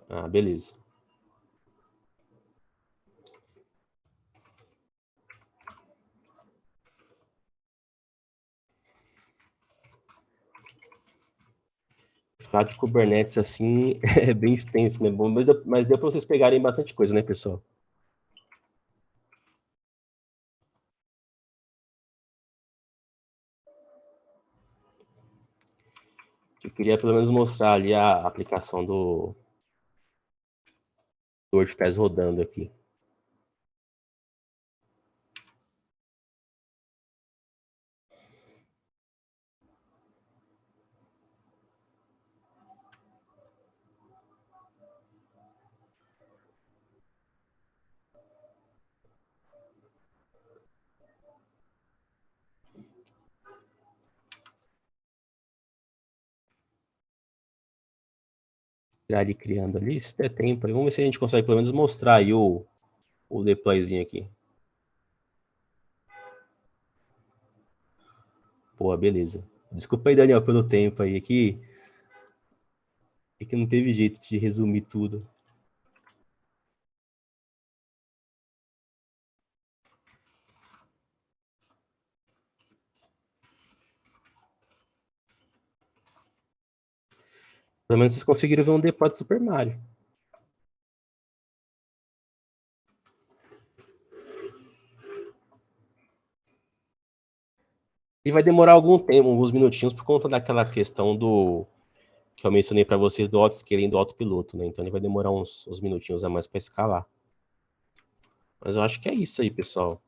Ah, beleza. Falar de Kubernetes assim é bem extenso, né? Bom, mas deu para vocês pegarem bastante coisa, né, pessoal? Eu queria pelo menos mostrar ali a aplicação do WordPress rodando aqui. Ali criando ali, se der tempo, vamos ver se a gente consegue pelo menos mostrar aí o deployzinho aqui. Pô, beleza. Desculpa aí, Daniel, pelo tempo aí aqui. É que não teve jeito de resumir tudo. Pelo menos vocês conseguiram ver um deploy de Super Mario. E vai demorar algum tempo, alguns minutinhos, por conta daquela questão do que eu mencionei para vocês do autoscaling do autopiloto, né? Então ele vai demorar uns minutinhos a mais para escalar. Mas eu acho que é isso aí, pessoal.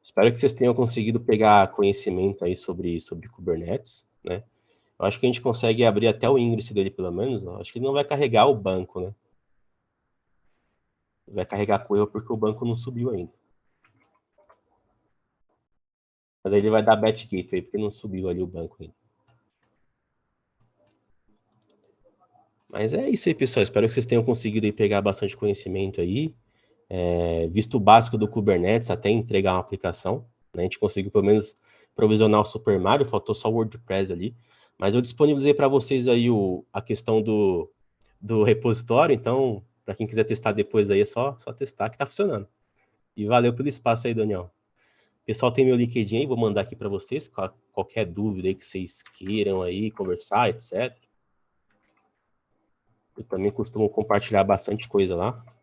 Espero que vocês tenham conseguido pegar conhecimento aí sobre Kubernetes, né? Eu acho que a gente consegue abrir até o ingress dele, pelo menos. Né? Acho que ele não vai carregar o banco, né? Vai carregar com erro porque o banco não subiu ainda. Mas aí ele vai dar batch gateway, porque não subiu ali o banco ainda. Mas é isso aí, pessoal. Espero que vocês tenham conseguido aí pegar bastante conhecimento aí. Visto o básico do Kubernetes até entregar uma aplicação. Né? A gente conseguiu pelo menos provisionar o Super Mario, faltou só o WordPress ali. Mas eu disponibilizei para vocês aí a questão do repositório, então, para quem quiser testar depois aí, é só testar que está funcionando. E valeu pelo espaço aí, Daniel. Pessoal, tem meu LinkedIn aí, vou mandar aqui para vocês, qualquer dúvida aí que vocês queiram aí conversar, etc. Eu também costumo compartilhar bastante coisa lá.